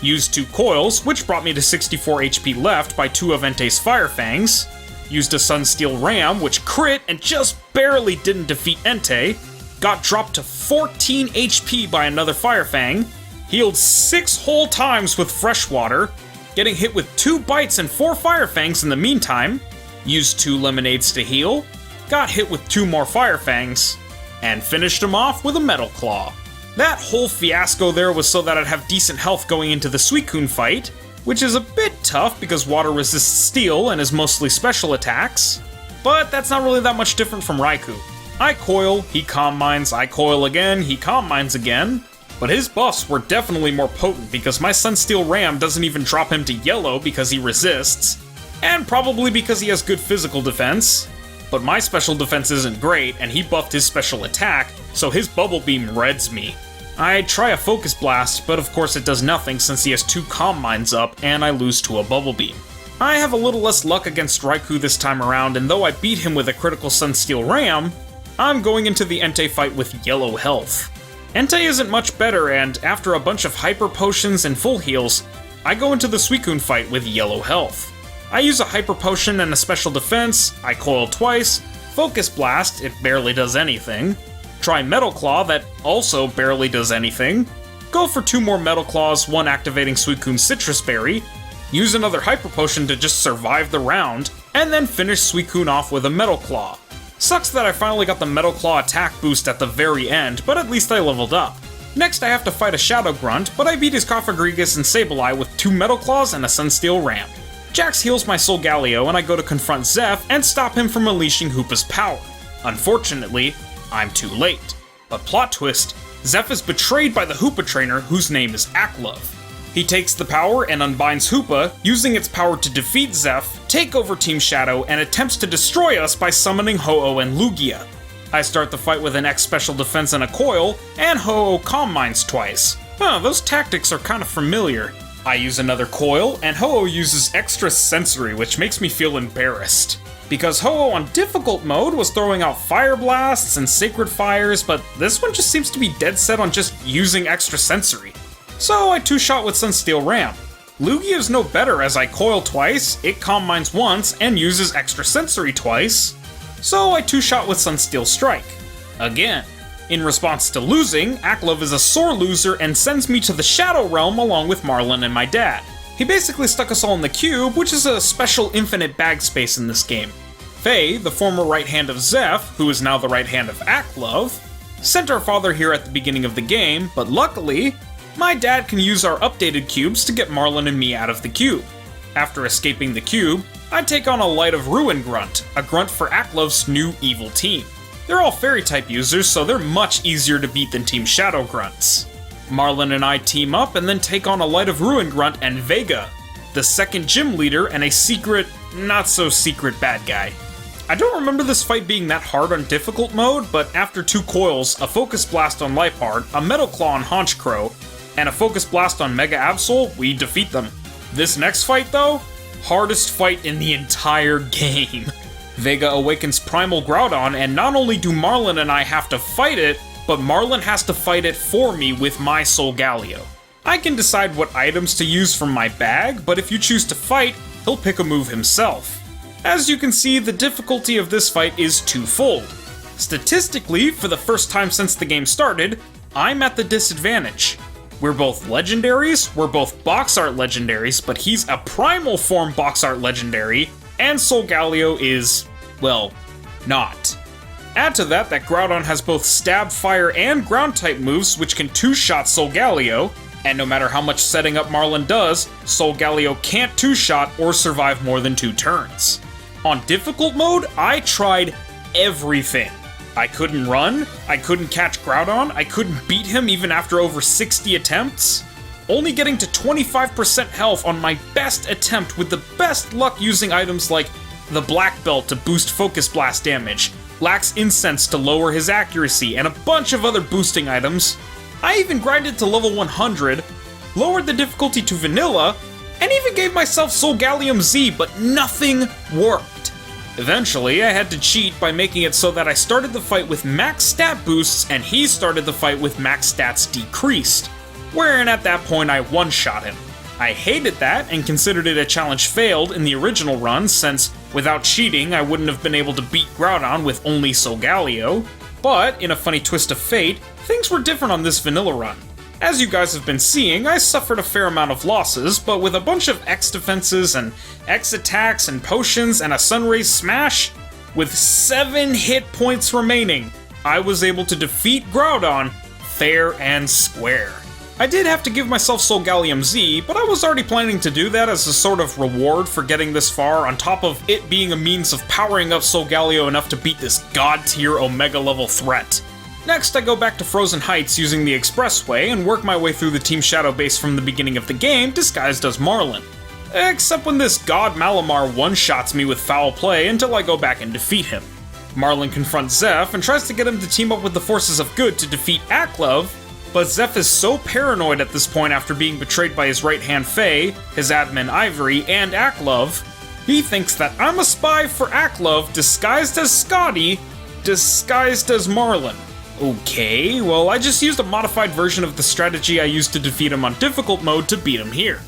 used 2 Coils, which brought me to 64 HP left by 2 of Entei's Fire Fangs, used a Sunsteel Ram, which crit and just barely didn't defeat Entei, got dropped to 14 HP by another Fire Fang, healed 6 whole times with Fresh Water, getting hit with 2 bites and 4 Fire Fangs in the meantime, used 2 Lemonades to heal, got hit with 2 more Fire Fangs, and finished him off with a Metal Claw. That whole fiasco there was so that I'd have decent health going into the Suicune fight, which is a bit tough because water resists steel and is mostly special attacks, but that's not really that much different from Riku. I coil, he Calm Minds, I coil again, he Calm Minds again, but his buffs were definitely more potent because my Sunsteel Ram doesn't even drop him to yellow because he resists, and probably because he has good physical defense, but my special defense isn't great and he buffed his special attack, so his Bubble Beam reds me. I try a Focus Blast, but of course it does nothing since he has 2 Calm Minds up and I lose to a Bubble Beam. I have a little less luck against Riku this time around, and though I beat him with a critical Sunsteel Ram, I'm going into the Entei fight with yellow health. Entei isn't much better, and after a bunch of Hyper Potions and full heals, I go into the Suicune fight with yellow health. I use a Hyper Potion and a special defense, I coil twice, Focus Blast, it barely does anything, try Metal Claw, that also barely does anything, go for 2 more Metal Claws, 1 activating Suicune's Citrus Berry, use another Hyper Potion to just survive the round, and then finish Suicune off with a Metal Claw. Sucks that I finally got the Metal Claw attack boost at the very end, but at least I leveled up. Next I have to fight a Shadow Grunt, but I beat his Cofagrigus and Sableye with 2 Metal Claws and a Sunsteel Ram. Jax heals my Solgaleo and I go to confront Zeph and stop him from unleashing Hoopa's power. Unfortunately, I'm too late. But plot twist, Zeph is betrayed by the Hoopa trainer whose name is Aklov. He takes the power and unbinds Hoopa, using its power to defeat Zeph, take over Team Shadow, and attempts to destroy us by summoning Ho-Oh and Lugia. I start the fight with an X special defense and a coil, and Ho-Oh calm minds twice. Those tactics are kind of familiar. I use another coil, and Ho-Oh uses extra sensory, which makes me feel embarrassed. Because Ho-Oh on difficult mode was throwing out fire blasts and sacred fires, but this one just seems to be dead set on just using extra sensory. So I two-shot with Sunsteel Ram. Lugia is no better as I coil twice, it calm minds once, and uses extra sensory twice. So I two-shot with Sunsteel Strike. Again. In response to losing, Aklov is a sore loser and sends me to the Shadow Realm along with Marlin and my dad. He basically stuck us all in the cube, which is a special infinite bag space in this game. Faye, the former right hand of Zeph, who is now the right hand of Aklov, sent our father here at the beginning of the game, but luckily, my dad can use our updated cubes to get Marlin and me out of the cube. After escaping the cube, I take on a Light of Ruin Grunt, a grunt for Aklov's new evil team. They're all fairy-type users, so they're much easier to beat than Team Shadow Grunts. Marlin and I team up and then take on a Light of Ruin Grunt and Vega, the second gym leader and a secret, not-so-secret bad guy. I don't remember this fight being that hard on difficult mode, but after 2 coils, a Focus Blast on Liepard, a Metal Claw on Honchkrow, and a Focus Blast on Mega Absol, we defeat them. This next fight, though? Hardest fight in the entire game. Vega awakens Primal Groudon, and not only do Marlin and I have to fight it, but Marlin has to fight it for me with my Solgaleo. I can decide what items to use from my bag, but if you choose to fight, he'll pick a move himself. As you can see, the difficulty of this fight is twofold. Statistically, for the first time since the game started, I'm at the disadvantage. We're both legendaries, we're both box art legendaries, but he's a primal form box art legendary, and Solgaleo is, well, not. Add to that Groudon has both stab, fire, and ground type moves which can two-shot Solgaleo, and no matter how much setting up Marlin does, Solgaleo can't two-shot or survive more than 2 turns. On difficult mode, I tried everything. I couldn't run, I couldn't catch Groudon, I couldn't beat him even after over 60 attempts. Only getting to 25% health on my best attempt with the best luck using items like the Black Belt to boost Focus Blast damage, Lax Incense to lower his accuracy, and a bunch of other boosting items. I even grinded to level 100, lowered the difficulty to vanilla, and even gave myself Solgaleo Z, but nothing worked. Eventually, I had to cheat by making it so that I started the fight with max stat boosts and he started the fight with max stats decreased, wherein at that point I one-shot him. I hated that and considered it a challenge failed in the original run since, without cheating, I wouldn't have been able to beat Groudon with only Solgaleo, but in a funny twist of fate, things were different on this vanilla run. As you guys have been seeing, I suffered a fair amount of losses, but with a bunch of X defenses and X attacks and potions and a Sunrays smash, with 7 hit points remaining, I was able to defeat Groudon fair and square. I did have to give myself Solgaleo Z, but I was already planning to do that as a sort of reward for getting this far, on top of it being a means of powering up Solgaleo enough to beat this god-tier Omega level threat. Next, I go back to Frozen Heights using the Expressway and work my way through the Team Shadow base from the beginning of the game, disguised as Marlin. Except when this god Malamar one-shots me with foul play until I go back and defeat him. Marlin confronts Zeph and tries to get him to team up with the forces of good to defeat Aklov, but Zeph is so paranoid at this point after being betrayed by his right-hand Faye, his admin Ivory, and Aklov, he thinks that I'm a spy for Aklov disguised as Scottie, disguised as Marlin. Okay, well I just used a modified version of the strategy I used to defeat him on difficult mode to beat him here.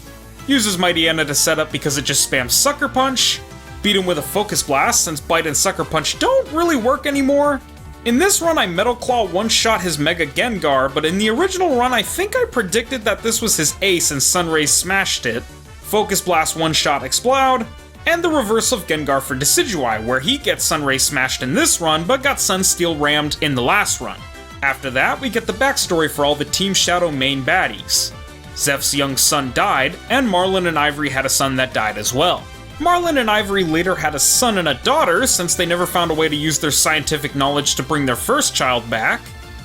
Uses Mightyena to set up because it just spams Sucker Punch, beat him with a Focus Blast since Bite and Sucker Punch don't really work anymore. In this run I Metal Claw one-shot his Mega Gengar, but in the original run I think I predicted that this was his ace and Sunrays smashed it. Focus Blast one-shot Explode, and the reverse of Gengar for Decidueye, where he gets Sunray smashed in this run, but got Sunsteel rammed in the last run. After that, we get the backstory for all the Team Shadow main baddies. Zeph's young son died, and Marlin and Ivory had a son that died as well. Marlin and Ivory later had a son and a daughter since they never found a way to use their scientific knowledge to bring their first child back.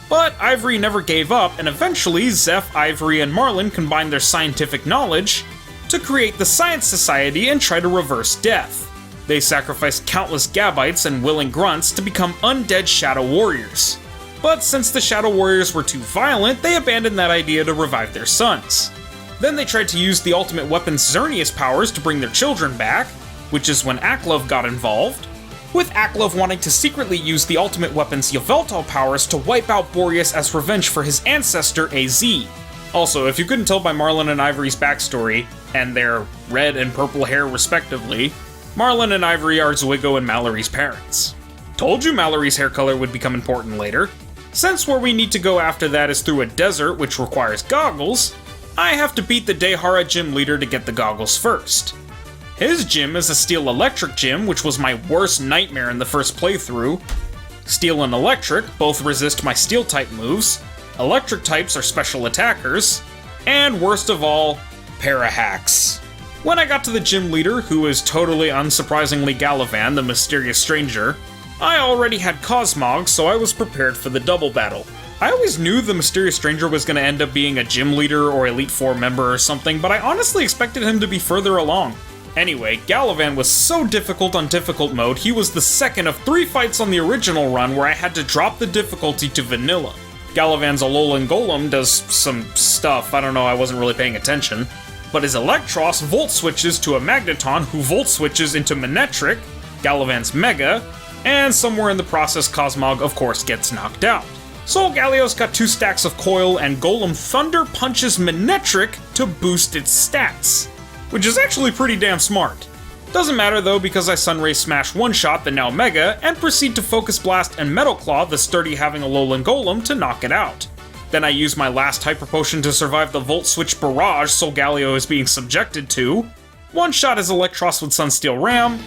But Ivory never gave up, and eventually Zeph, Ivory, and Marlin combined their scientific knowledge to create the Science Society and try to reverse death. They sacrificed countless Gabites and willing grunts to become undead Shadow Warriors. But since the Shadow Warriors were too violent, they abandoned that idea to revive their sons. Then they tried to use the ultimate weapon's Xerneas powers to bring their children back, which is when Aklov got involved, with Aklov wanting to secretly use the ultimate weapon's Yveltal powers to wipe out Borius as revenge for his ancestor AZ. Also, if you couldn't tell by Marlin and Ivory's backstory, and their red and purple hair respectively, Marlin and Ivory are Zwigo and Mallory's parents. Told you Mallory's hair color would become important later. Since where we need to go after that is through a desert which requires goggles, I have to beat the Dehara Gym leader to get the goggles first. His gym is a Steel Electric gym, which was my worst nightmare in the first playthrough. Steel and Electric both resist my Steel type moves, Electric types are special attackers, and worst of all, para-hacks. When I got to the gym leader, who is totally unsurprisingly Galavan, the mysterious stranger, I already had Cosmog, so I was prepared for the double battle. I always knew the mysterious stranger was going to end up being a gym leader or Elite Four member or something, but I honestly expected him to be further along. Anyway, Galavan was so difficult on difficult mode, he was the second of 3 fights on the original run where I had to drop the difficulty to vanilla. Galavan's Alolan Golem does some stuff, I don't know, I wasn't really paying attention, but his Electros volt switches to a Magneton who volt switches into Manectric, Galavan's Mega, and somewhere in the process Cosmog of course gets knocked out. Solgaleo's got 2 stacks of Coil, and Golem Thunder punches Manectric to boost its stats, which is actually pretty damn smart. Doesn't matter though, because I Sunray Smash one-shot the now Mega, and proceed to Focus Blast and Metal Claw the sturdy having Alolan Golem to knock it out. Then I use my last Hyper Potion to survive the Volt Switch barrage Solgaleo is being subjected to, one-shot his Electros with Sunsteel Ram,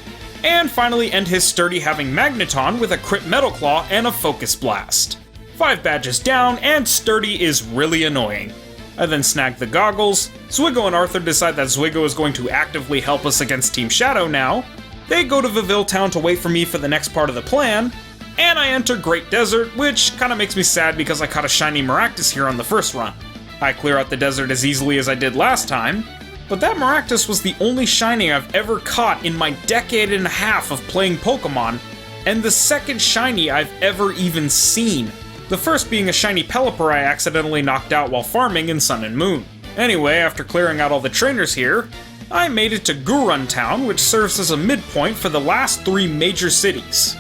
and finally end his sturdy having Magneton with a crit Metal Claw and a Focus Blast. 5 badges down, and Sturdy is really annoying. I then snag the goggles, Zwigo and Arthur decide that Zwigo is going to actively help us against Team Shadow now, they go to Viville Town to wait for me for the next part of the plan, and I enter Great Desert, which kinda makes me sad because I caught a shiny Maractus here on the first run. I clear out the desert as easily as I did last time, but that Maractus was the only shiny I've ever caught in my decade and a half of playing Pokemon, and the second shiny I've ever even seen. The first being a shiny Pelipper I accidentally knocked out while farming in Sun and Moon. Anyway, after clearing out all the trainers here, I made it to Gryn Town, which serves as a midpoint for the last 3 major cities.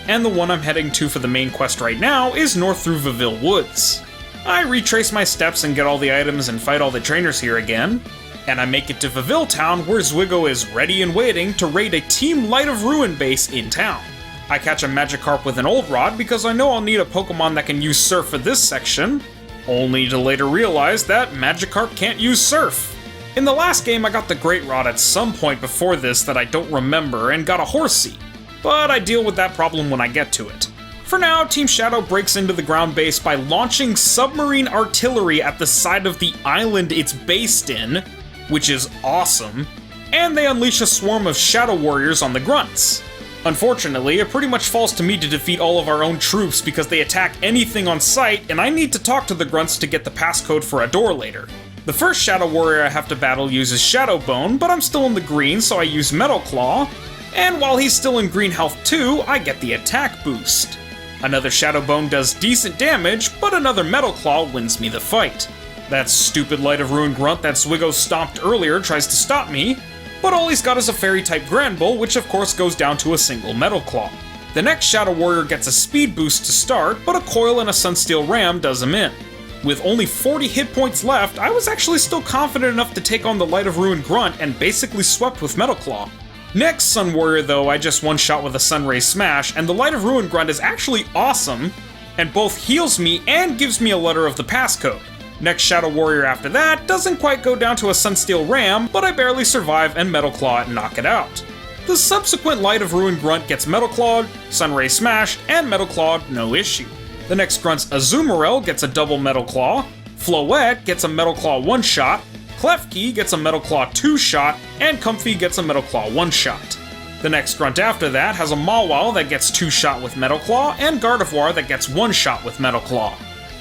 And the one I'm heading to for the main quest right now is north through Viville Woods. I retrace my steps and get all the items and fight all the trainers here again, and I make it to Viville Town where Zwigo is ready and waiting to raid a Team Light of Ruin base in town. I catch a Magikarp with an Old Rod because I know I'll need a Pokemon that can use Surf for this section, only to later realize that Magikarp can't use Surf. In the last game I got the Great Rod at some point before this that I don't remember and got a Horsey, but I deal with that problem when I get to it. For now, Team Shadow breaks into the ground base by launching submarine artillery at the side of the island it's based in, which is awesome, and they unleash a swarm of Shadow Warriors on the Grunts. Unfortunately, it pretty much falls to me to defeat all of our own troops because they attack anything on sight, and I need to talk to the Grunts to get the passcode for a door later. The first Shadow Warrior I have to battle uses Shadow Bone, but I'm still in the green, so I use Metal Claw, and while he's still in green health too, I get the attack boost. Another Shadow Bone does decent damage, but another Metal Claw wins me the fight. That stupid Light of Ruin grunt that Zwigo stomped earlier tries to stop me, but all he's got is a Fairy-type Granbull, which of course goes down to a single Metal Claw. The next Shadow Warrior gets a speed boost to start, but a Coil and a Sunsteel Ram does him in. With only 40 hit points left, I was actually still confident enough to take on the Light of Ruin grunt and basically swept with Metal Claw. Next Sun Warrior though, I just one-shot with a Sunray Smash, and the Light of Ruin grunt is actually awesome, and both heals me and gives me a letter of the passcode. Next Shadow Warrior after that doesn't quite go down to a Sunsteel Ram, but I barely survive and Metal Claw and knock it out. The subsequent Light of Ruin grunt gets Metal Clawed, Sunray Smashed, and Metal Clawed no issue. The next grunt's Azumarill gets a double Metal Claw, Floette gets a Metal Claw one-shot, Klefki gets a Metal Claw 2-shot, and Comfy gets a Metal Claw 1-shot. The next grunt after that has a Mawile that gets 2-shot with Metal Claw, and Gardevoir that gets 1-shot with Metal Claw.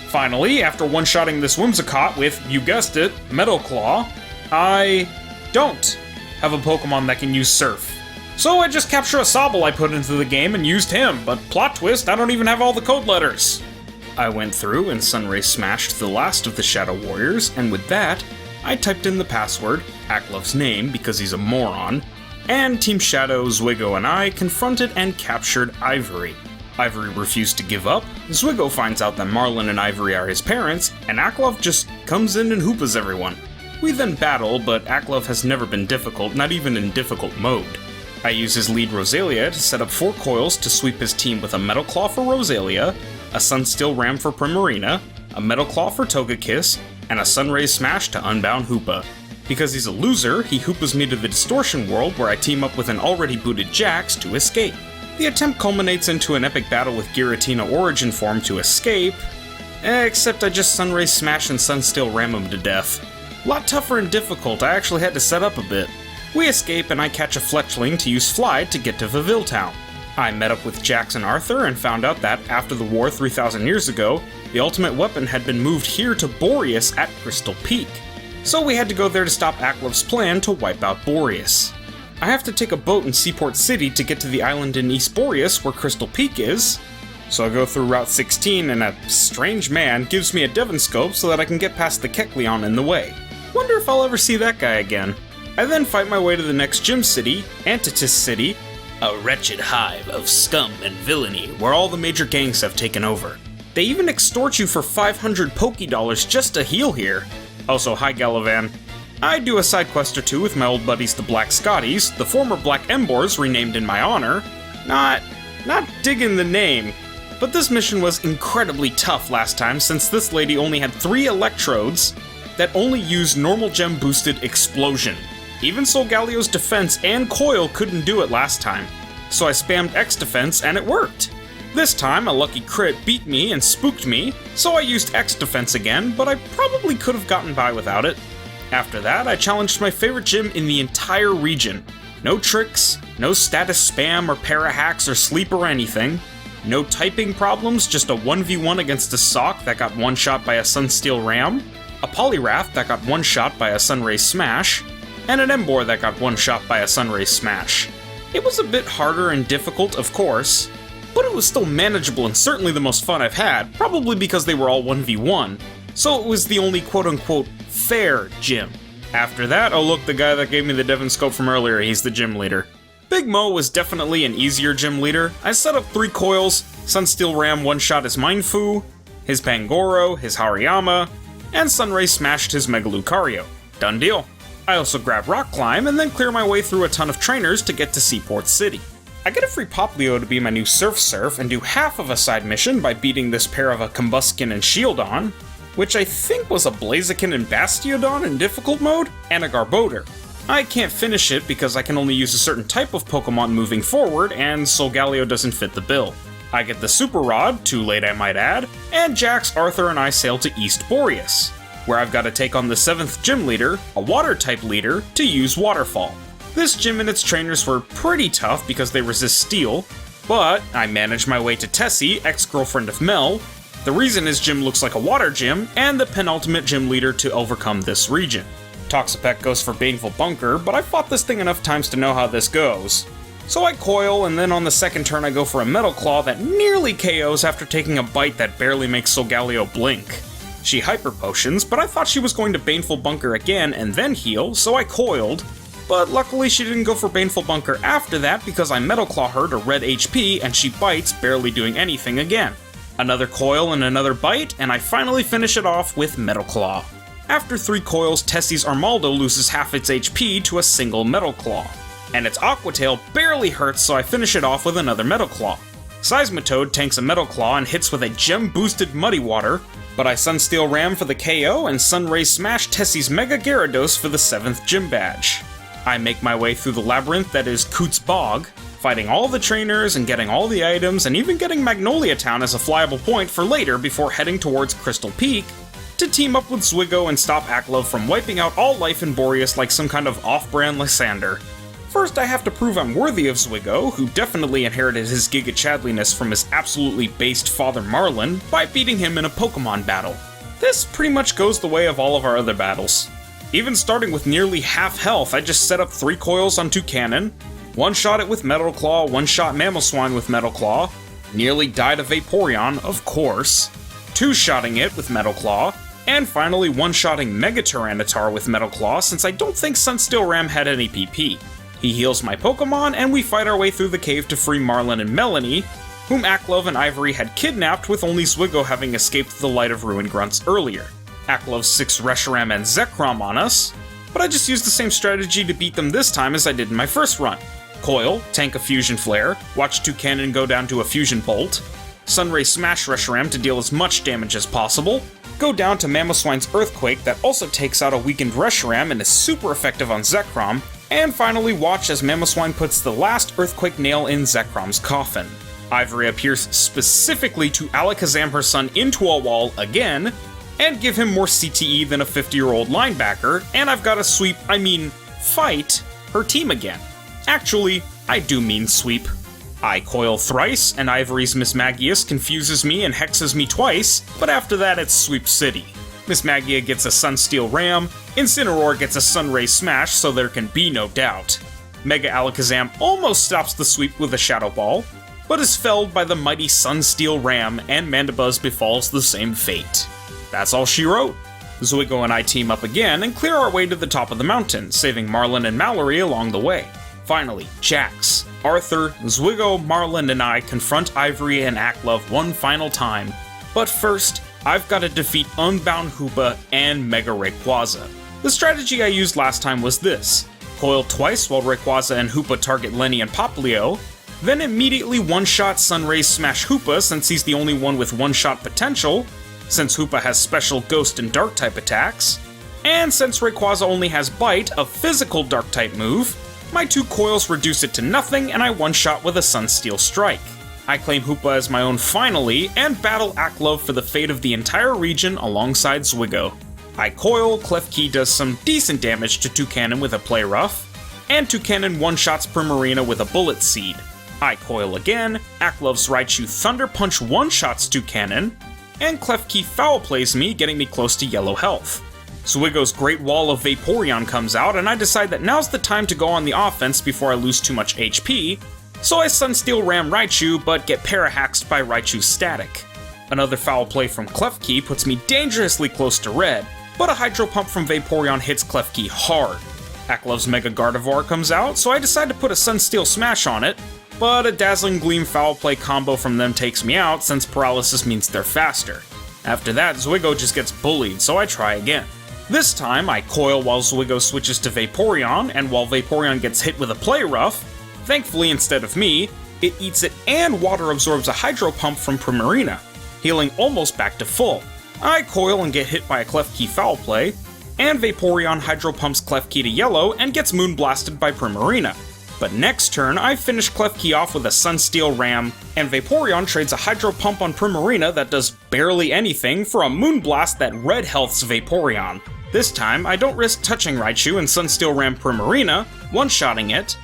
Finally, after one-shotting this Whimsicott with, you guessed it, Metal Claw, I don't have a Pokemon that can use Surf. So I just capture a Sobble I put into the game and used him, but plot twist, I don't even have all the code letters. I went through and Sunray smashed the last of the Shadow Warriors, and with that, I typed in the password, Aklov's name because he's a moron, and Team Shadow, Zwigo, and I confronted and captured Ivory. Ivory refused to give up, Zwigo finds out that Marlin and Ivory are his parents, and Aklov just comes in and hoopas everyone. We then battle, but Aklov has never been difficult, not even in difficult mode. I use his lead Rosalia to set up 4 coils to sweep his team with a Metal Claw for Rosalia, a Sunsteel Ram for Primarina, a Metal Claw for Togekiss, and a Sunray Smash to Unbound Hoopa. Because he's a loser, he hoopas me to the Distortion World where I team up with an already booted Jax to escape. The attempt culminates into an epic battle with Giratina Origin Form to escape, except I just Sunray Smash and Sunsteel Ram him to death. A lot tougher and difficult, I actually had to set up a bit. We escape and I catch a Fletchling to use Fly to get to Viville Town. I met up with Jax and Arthur and found out that, after the war 3,000 years ago, the ultimate weapon had been moved here to Borius at Crystal Peak. So we had to go there to stop Aklov's plan to wipe out Borius. I have to take a boat in Seaport City to get to the island in East Borius where Crystal Peak is, so I go through Route 16 and a strange man gives me a Devinscope so that I can get past the Kecleon in the way. Wonder if I'll ever see that guy again. I then fight my way to the next gym city, Antitis City, a wretched hive of scum and villainy where all the major gangs have taken over. They even extort you for 500 Pokédollars just to heal here. Also, hi Galavan. I do a side quest or two with my old buddies the Black Scotties, the former Black Embors renamed in my honor. Not digging the name, but this mission was incredibly tough last time since this lady only had 3 electrodes that only used normal gem boosted Explosion. Even Solgaleo's defense and coil couldn't do it last time, so I spammed X defense and it worked. This time, a lucky crit beat me and spooked me, so I used X defense again, but I probably could have gotten by without it. After that, I challenged my favorite gym in the entire region. No tricks, no status spam or para hacks or sleep or anything. No typing problems, just a 1v1 against a Sock that got one-shot by a Sunsteel Ram, a Poliwrath that got one-shot by a Sunray Smash, and an Embor that got one-shot by a Sunray Smash. It was a bit harder and difficult, of course, but it was still manageable and certainly the most fun I've had, probably because they were all 1v1, so it was the only quote-unquote fair gym. After that, oh look, the guy that gave me the Devinscope from earlier, he's the gym leader. Big Mo was definitely an easier gym leader. I set up 3 coils, Sunsteel Ram one-shot his Mindfu, his Pangoro, his Hariyama, and Sunray smashed his Mega Lucario. Done deal. I also grab Rock Climb and then clear my way through a ton of trainers to get to Seaport City. I get a free Poplio to be my new Surf and do half of a side mission by beating this pair of a Combuskin and Shieldon, which I think was a Blaziken and Bastiodon in difficult mode, and a Garbodor. I can't finish it because I can only use a certain type of Pokemon moving forward, and Solgaleo doesn't fit the bill. I get the Super Rod, too late I might add, and Jax, Arthur, and I sail to East Borius, where I've got to take on the 7th gym leader, a Water-type leader, to use Waterfall. This gym and its trainers were pretty tough because they resist Steel, but I managed my way to Tessie, ex-girlfriend of Mel. The reason his gym looks like a water gym, and the penultimate gym leader to overcome this region. Toxapex goes for Baneful Bunker, but I fought this thing enough times to know how this goes. So I coil, and then on the second turn I go for a Metal Claw that nearly KOs after taking a bite that barely makes Solgaleo blink. She Hyper Potions, but I thought she was going to Baneful Bunker again and then heal, so I coiled. But luckily she didn't go for Baneful Bunker after that because I Metal Claw her to red HP and she bites, barely doing anything again. Another coil and another bite, and I finally finish it off with Metal Claw. After 3 coils, Tessie's Armaldo loses half its HP to a single Metal Claw. And its Aqua Tail barely hurts, so I finish it off with another Metal Claw. Seismitoad tanks a Metal Claw and hits with a gem-boosted Muddy Water, but I Sunsteel Ram for the KO and Sunray Smash Tessie's Mega Gyarados for the 7th gym badge. I make my way through the labyrinth that is Coots Bog, fighting all the trainers and getting all the items and even getting Magnolia Town as a flyable point for later before heading towards Crystal Peak to team up with Zwigo and stop Aklov from wiping out all life in Borius like some kind of off-brand Lysander. First, I have to prove I'm worthy of Zwigo, who definitely inherited his Giga Chadliness from his absolutely based father Marlin, by beating him in a Pokemon battle. This pretty much goes the way of all of our other battles. Even starting with nearly half health, I just set up 3 coils on Toucannon, one-shot it with Metal Claw, one-shot Mamoswine with Metal Claw, nearly died of Vaporeon, of course, 2-shotting it with Metal Claw, and finally one-shotting Mega Tyranitar with Metal Claw since I don't think Sunsteel Ram had any PP. He heals my Pokemon, and we fight our way through the cave to free Marlin and Melanie, whom Aklov and Ivory had kidnapped with only Zwigo having escaped the Light of Ruin grunts earlier. Aklov 6 Reshiram and Zekrom on us, but I just used the same strategy to beat them this time as I did in my first run. Coil, tank a Fusion Flare, watch Toucannon go down to a Fusion Bolt, Sunray Smash Reshiram to deal as much damage as possible, go down to Mamoswine's Earthquake that also takes out a weakened Reshiram and is super effective on Zekrom, and finally watch as Mamoswine puts the last Earthquake nail in Zekrom's coffin. Ivory appears specifically to Alakazam her son into a wall again, and give him more CTE than a 50-year-old linebacker, and I've got to fight her team again. Actually, I do mean sweep. I coil thrice, and Ivory's Mismagius confuses me and hexes me twice, but after that it's Sweep City. Mismagia gets a Sunsteel Ram, Incineroar gets a Sunray Smash, so there can be no doubt. Mega Alakazam almost stops the sweep with a Shadow Ball, but is felled by the mighty Sunsteel Ram, and Mandibuzz befalls the same fate. That's all she wrote. Zwigo and I team up again and clear our way to the top of the mountain, saving Marlin and Mallory along the way. Finally, Jax, Arthur, Zwigo, Marlin, and I confront Ivory and Aklov one final time. But first, I've got to defeat Unbound Hoopa and Mega Rayquaza. The strategy I used last time was this: coil twice while Rayquaza and Hoopa target Lenny and Popplio, then immediately one-shot Sunray Smash Hoopa since he's the only one with one-shot potential, since Hoopa has special Ghost and Dark-type attacks, and since Rayquaza only has Bite, a physical Dark-type move, my 2 coils reduce it to nothing and I one-shot with a Sunsteel Strike. I claim Hoopa as my own finally, and battle Aklov for the fate of the entire region alongside Zwigo. I coil, Klefki does some decent damage to Toucannon with a Play Rough, and Toucannon one-shots Primarina with a Bullet Seed. I coil again, Aklov's Raichu Thunder Punch one-shots Toucannon, and Klefki foul plays me, getting me close to yellow health. Zwigo's Great Wall of Vaporeon comes out, and I decide that now's the time to go on the offense before I lose too much HP, so I Sunsteel Ram Raichu, but get Parahaxed by Raichu's Static. Another foul play from Klefki puts me dangerously close to red, but a Hydro Pump from Vaporeon hits Klefki hard. Aklov's Mega Gardevoir comes out, so I decide to put a Sunsteel Smash on it, but a Dazzling Gleam foul play combo from them takes me out since paralysis means they're faster. After that, Zwigo just gets bullied, so I try again. This time, I coil while Zwigo switches to Vaporeon, and while Vaporeon gets hit with a Play Rough, thankfully instead of me, it eats it and water absorbs a Hydro Pump from Primarina, healing almost back to full. I coil and get hit by a Klefki foul play, and Vaporeon Hydro Pumps Klefki to yellow and gets Moonblasted by Primarina. But next turn, I finish Klefki off with a Sunsteel Ram, and Vaporeon trades a Hydro Pump on Primarina that does barely anything for a Moonblast that red healths Vaporeon. This time, I don't risk touching Raichu and Sunsteel Ram Primarina, one-shotting it,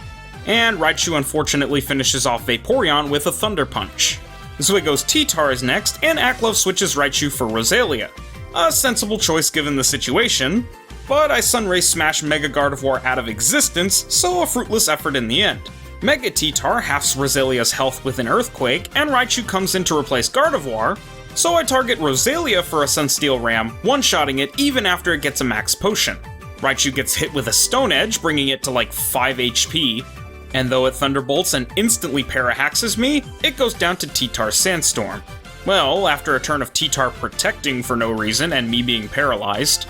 and Raichu unfortunately finishes off Vaporeon with a Thunder Punch. Zwigo's T-Tar is next, and Aklov switches Raichu for Roselia. A sensible choice given the situation, but I Sunray Smash Mega Gardevoir out of existence, so a fruitless effort in the end. Mega T-Tar halves Roselia's health with an Earthquake, and Raichu comes in to replace Gardevoir, so I target Roselia for a Sunsteel Ram, one-shotting it even after it gets a max potion. Raichu gets hit with a Stone Edge, bringing it to like 5 HP, and though it Thunderbolts and instantly Parahaxes me, it goes down to T-Tar Sandstorm. Well, after a turn of T-Tar protecting for no reason and me being paralyzed.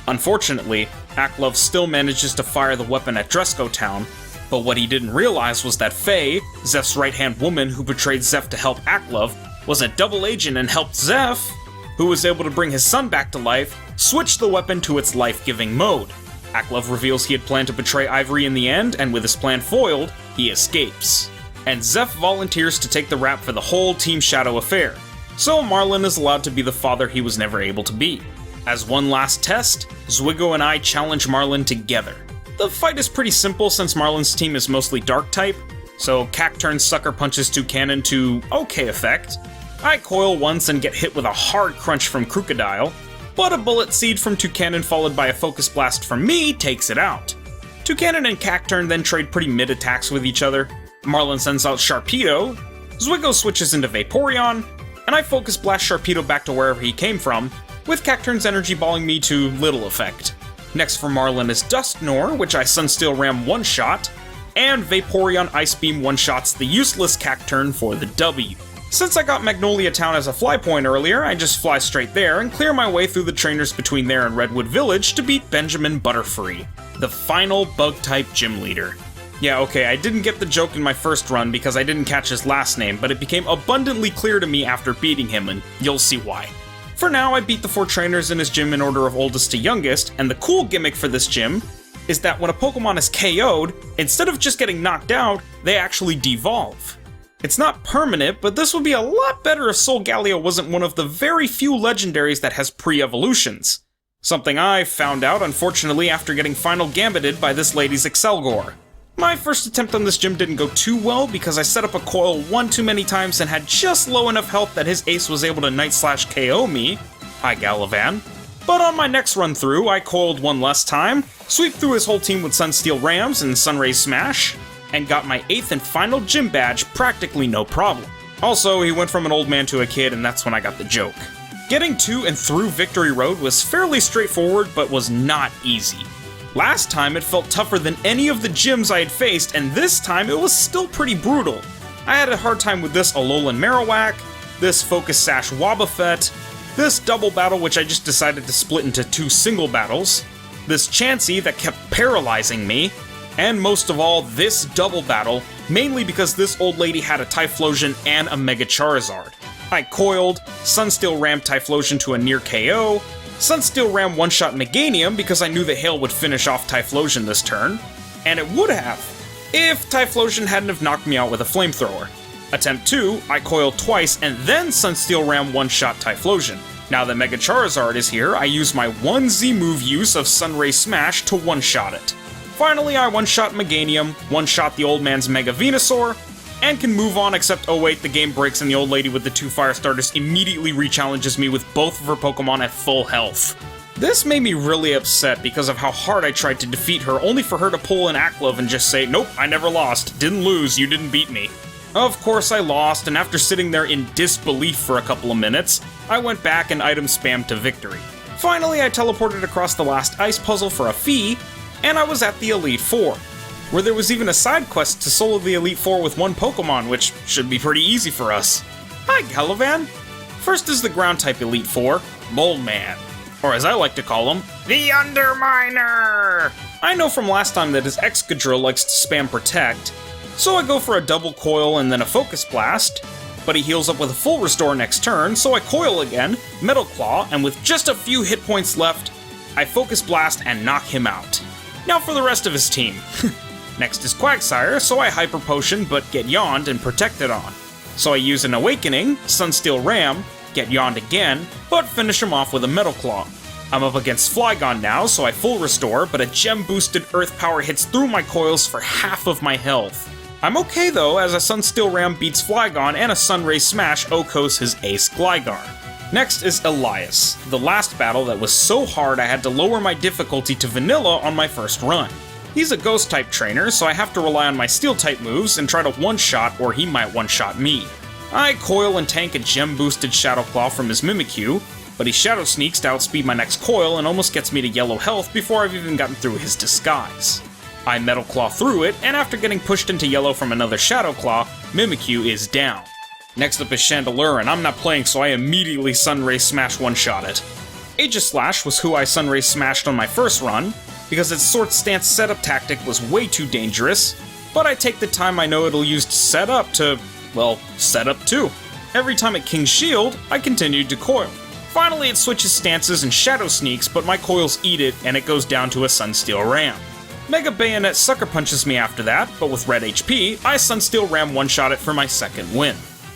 Unfortunately, Aklov still manages to fire the weapon at Drisco Town, but what he didn't realize was that Faye, Zeph's right-hand woman who betrayed Zeph to help Aklov, was a double agent and helped Zeph, who was able to bring his son back to life, switch the weapon to its life-giving mode. Aklov reveals he had planned to betray Ivory in the end, and with his plan foiled, he escapes. And Zeph volunteers to take the rap for the whole Team Shadow affair, so Marlin is allowed to be the father he was never able to be. As one last test, Zwigo and I challenge Marlin together. The fight is pretty simple since Marlin's team is mostly dark type, so Cacturn sucker punches Toucannon to okay effect. I coil once and get hit with a hard crunch from Crocodile, but a bullet seed from Toucannon followed by a focus blast from me takes it out. Toucannon and Cacturn then trade pretty mid attacks with each other. Marlin sends out Sharpedo, Zwigo switches into Vaporeon, and I focus blast Sharpedo back to wherever he came from, with Cacturn's energy balling me to little effect. Next for Marlin is Dusknoir, which I Sunsteel Ram one-shot, and Vaporeon Ice Beam one-shots the useless Cacturn for the W. Since I got Magnolia Town as a fly point earlier, I just fly straight there and clear my way through the trainers between there and Redwood Village to beat Benjamin Butterfree, the final Bug-type gym leader. Yeah, okay, I didn't get the joke in my first run because I didn't catch his last name, but it became abundantly clear to me after beating him, and you'll see why. For now, I beat the 4 trainers in his gym in order of oldest to youngest, and the cool gimmick for this gym is that when a Pokemon is KO'd, instead of just getting knocked out, they actually devolve. It's not permanent, but this would be a lot better if Solgaleo wasn't one of the very few legendaries that has pre-evolutions. Something I found out, unfortunately, after getting final gambited by this lady's Excelgor. My first attempt on this gym didn't go too well because I set up a coil one too many times and had just low enough health that his ace was able to Night Slash KO me. Hi, Galavan. But on my next run through, I coiled one less time, sweep through his whole team with Sunsteel Rams and Sunray Smash, and got my 8th and final gym badge practically no problem. Also, he went from an old man to a kid, and that's when I got the joke. Getting to and through Victory Road was fairly straightforward, but was not easy. Last time it felt tougher than any of the gyms I had faced, and this time it was still pretty brutal. I had a hard time with this Alolan Marowak, this Focus Sash Wobbuffet, this double battle which I just decided to split into 2 single battles, this Chansey that kept paralyzing me, and most of all, this double battle, mainly because this old lady had a Typhlosion and a Mega Charizard. I coiled, Sunsteel Ram Typhlosion to a near KO, Sunsteel Ram one-shot Meganium because I knew the Hail would finish off Typhlosion this turn, and it would have, if Typhlosion hadn't have knocked me out with a Flamethrower. Attempt 2, I coiled twice and then Sunsteel Ram one-shot Typhlosion. Now that Mega Charizard is here, I use my 1Z move use of Sunray Smash to one-shot it. Finally, I one-shot Meganium, one-shot the old man's Mega Venusaur, and can move on except oh wait, the game breaks and the old lady with the 2 fire starters immediately re-challenges me with both of her Pokemon at full health. This made me really upset because of how hard I tried to defeat her, only for her to pull an Aklov and just say, nope, I never lost, didn't lose, you didn't beat me. Of course I lost, and after sitting there in disbelief for a couple of minutes, I went back and item spammed to victory. Finally, I teleported across the last ice puzzle for a fee, and I was at the Elite Four, where there was even a side quest to solo the Elite Four with 1 Pokemon, which should be pretty easy for us. Hi, Galavan! First is the Ground-type Elite Four, Mole Man, or as I like to call him, the Underminer! I know from last time that his Excadrill likes to spam Protect, so I go for a double coil and then a Focus Blast, but he heals up with a full restore next turn, so I coil again, Metal Claw, and with just a few hit points left, I Focus Blast and knock him out. Now for the rest of his team. Next is Quagsire, so I Hyper Potion but get yawned and protected on. So I use an Awakening, Sunsteel Ram, get yawned again, but finish him off with a Metal Claw. I'm up against Flygon now, so I full restore, but a gem-boosted Earth Power hits through my coils for half of my health. I'm okay though, as a Sunsteel Ram beats Flygon and a Sunray Smash Okos his ace Gligar. Next is Elias, the last battle that was so hard I had to lower my difficulty to Vanilla on my first run. He's a Ghost-type trainer, so I have to rely on my Steel-type moves and try to one-shot or he might one-shot me. I coil and tank a gem-boosted Shadow Claw from his Mimikyu, but he Shadow Sneaks to outspeed my next coil and almost gets me to yellow health before I've even gotten through his disguise. I Metal Claw through it, and after getting pushed into yellow from another Shadow Claw, Mimikyu is down. Next up is Chandelure, and I'm not playing, so I immediately Sunray Smash one-shot it. Aegislash was who I Sunray Smashed on my first run, because its Sword Stance setup tactic was way too dangerous, but I take the time I know it'll use to set up to, well, set up too. Every time it King's Shield, I continued to coil. Finally it switches stances and Shadow Sneaks, but my coils eat it, and it goes down to a Sunsteel Ram. Mega Bayonet Sucker Punches me after that, but with red HP, I Sunsteel Ram one-shot it for my second win.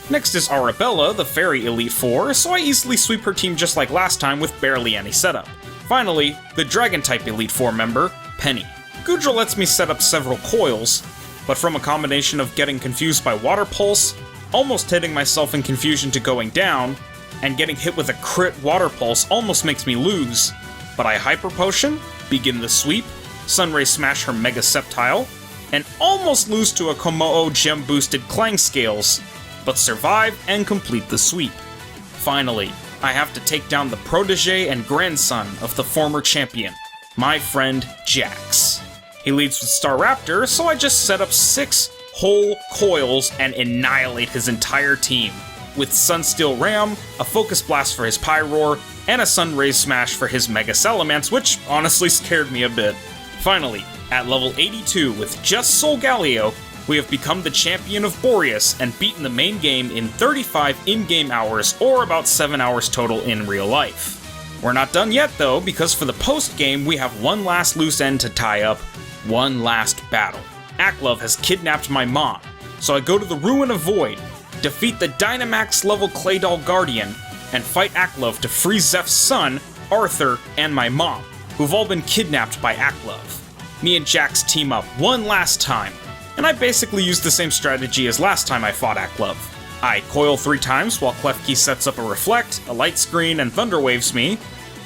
Next is Arabella, the Fairy Elite Four, so I easily sweep her team just like last time with barely any setup. Finally, the Dragon-type Elite Four member, Penny. Goodra lets me set up several coils, but from a combination of getting confused by Water Pulse, almost hitting myself in confusion to going down, and getting hit with a crit Water Pulse almost makes me lose. But I Hyper Potion, begin the sweep, Sunray Smash her Mega Sceptile, and almost lose to a Komodo gem-boosted Clang Scales, but survive and complete the sweep. Finally, I have to take down the protege and grandson of the former champion, my friend Jax. He leads with Staraptor, so I just set up 6 whole coils and annihilate his entire team, with Sunsteel Ram, a Focus Blast for his Pyroar, and a Sunray Smash for his Mega Salamence, which honestly scared me a bit. Finally, at level 82 with just Solgaleo, we have become the champion of Borius and beaten the main game in 35 in-game hours, or about 7 hours total in real life. We're not done yet though, because for the post-game we have one last loose end to tie up, one last battle. Aklov has kidnapped my mom, so I go to the Ruin of Void, defeat the Dynamax level Claydol Guardian, and fight Aklov to free Zeph's son, Arthur, and my mom, who've all been kidnapped by Aklov. Me and Jax team up one last time, and I basically use the same strategy as last time I fought Aklov. I coil 3 times while Klefki sets up a Reflect, a Light Screen, and Thunder Waves me.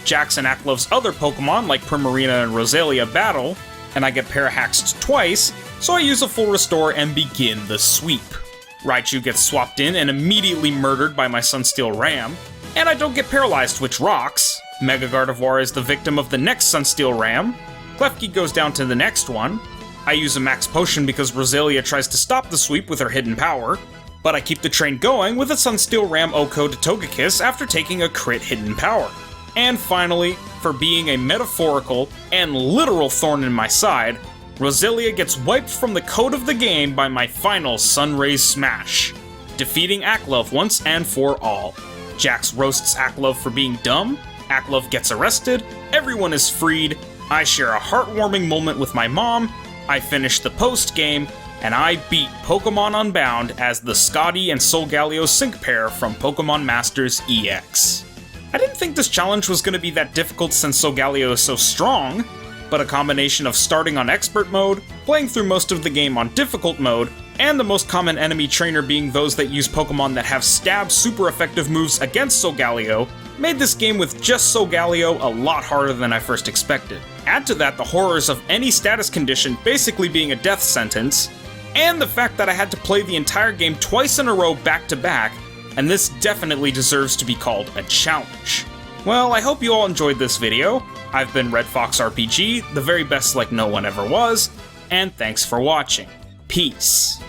Jax and Aklov's other Pokemon like Primarina and Roselia battle, and I get Parahaxed twice, so I use a full restore and begin the sweep. Raichu gets swapped in and immediately murdered by my Sunsteel Ram, and I don't get paralyzed, which rocks. Mega Gardevoir is the victim of the next Sunsteel Ram. Klefki goes down to the next one. I use a Max Potion because Roselia tries to stop the sweep with her hidden power, but I keep the train going with a Sunsteel Ram Oko to Togekiss after taking a crit hidden power. And finally, for being a metaphorical and literal thorn in my side, Roselia gets wiped from the code of the game by my final Sunrays Smash, defeating Aklov once and for all. Jax roasts Aklov for being dumb, Aklov gets arrested, everyone is freed, I share a heartwarming moment with my mom, I finish the post-game, and I beat Pokemon Unbound as the Scottie and Solgaleo sync pair from Pokemon Masters EX. I didn't think this challenge was going to be that difficult since Solgaleo is so strong, but a combination of starting on Expert mode, playing through most of the game on Difficult mode, and the most common enemy trainer being those that use Pokemon that have stab super effective moves against Solgaleo, made this game with just Solgaleo a lot harder than I first expected. Add to that the horrors of any status condition basically being a death sentence, and the fact that I had to play the entire game twice in a row back to back, and this definitely deserves to be called a challenge. Well, I hope you all enjoyed this video. I've been Red Fox RPG, the very best like no one ever was, and thanks for watching. Peace.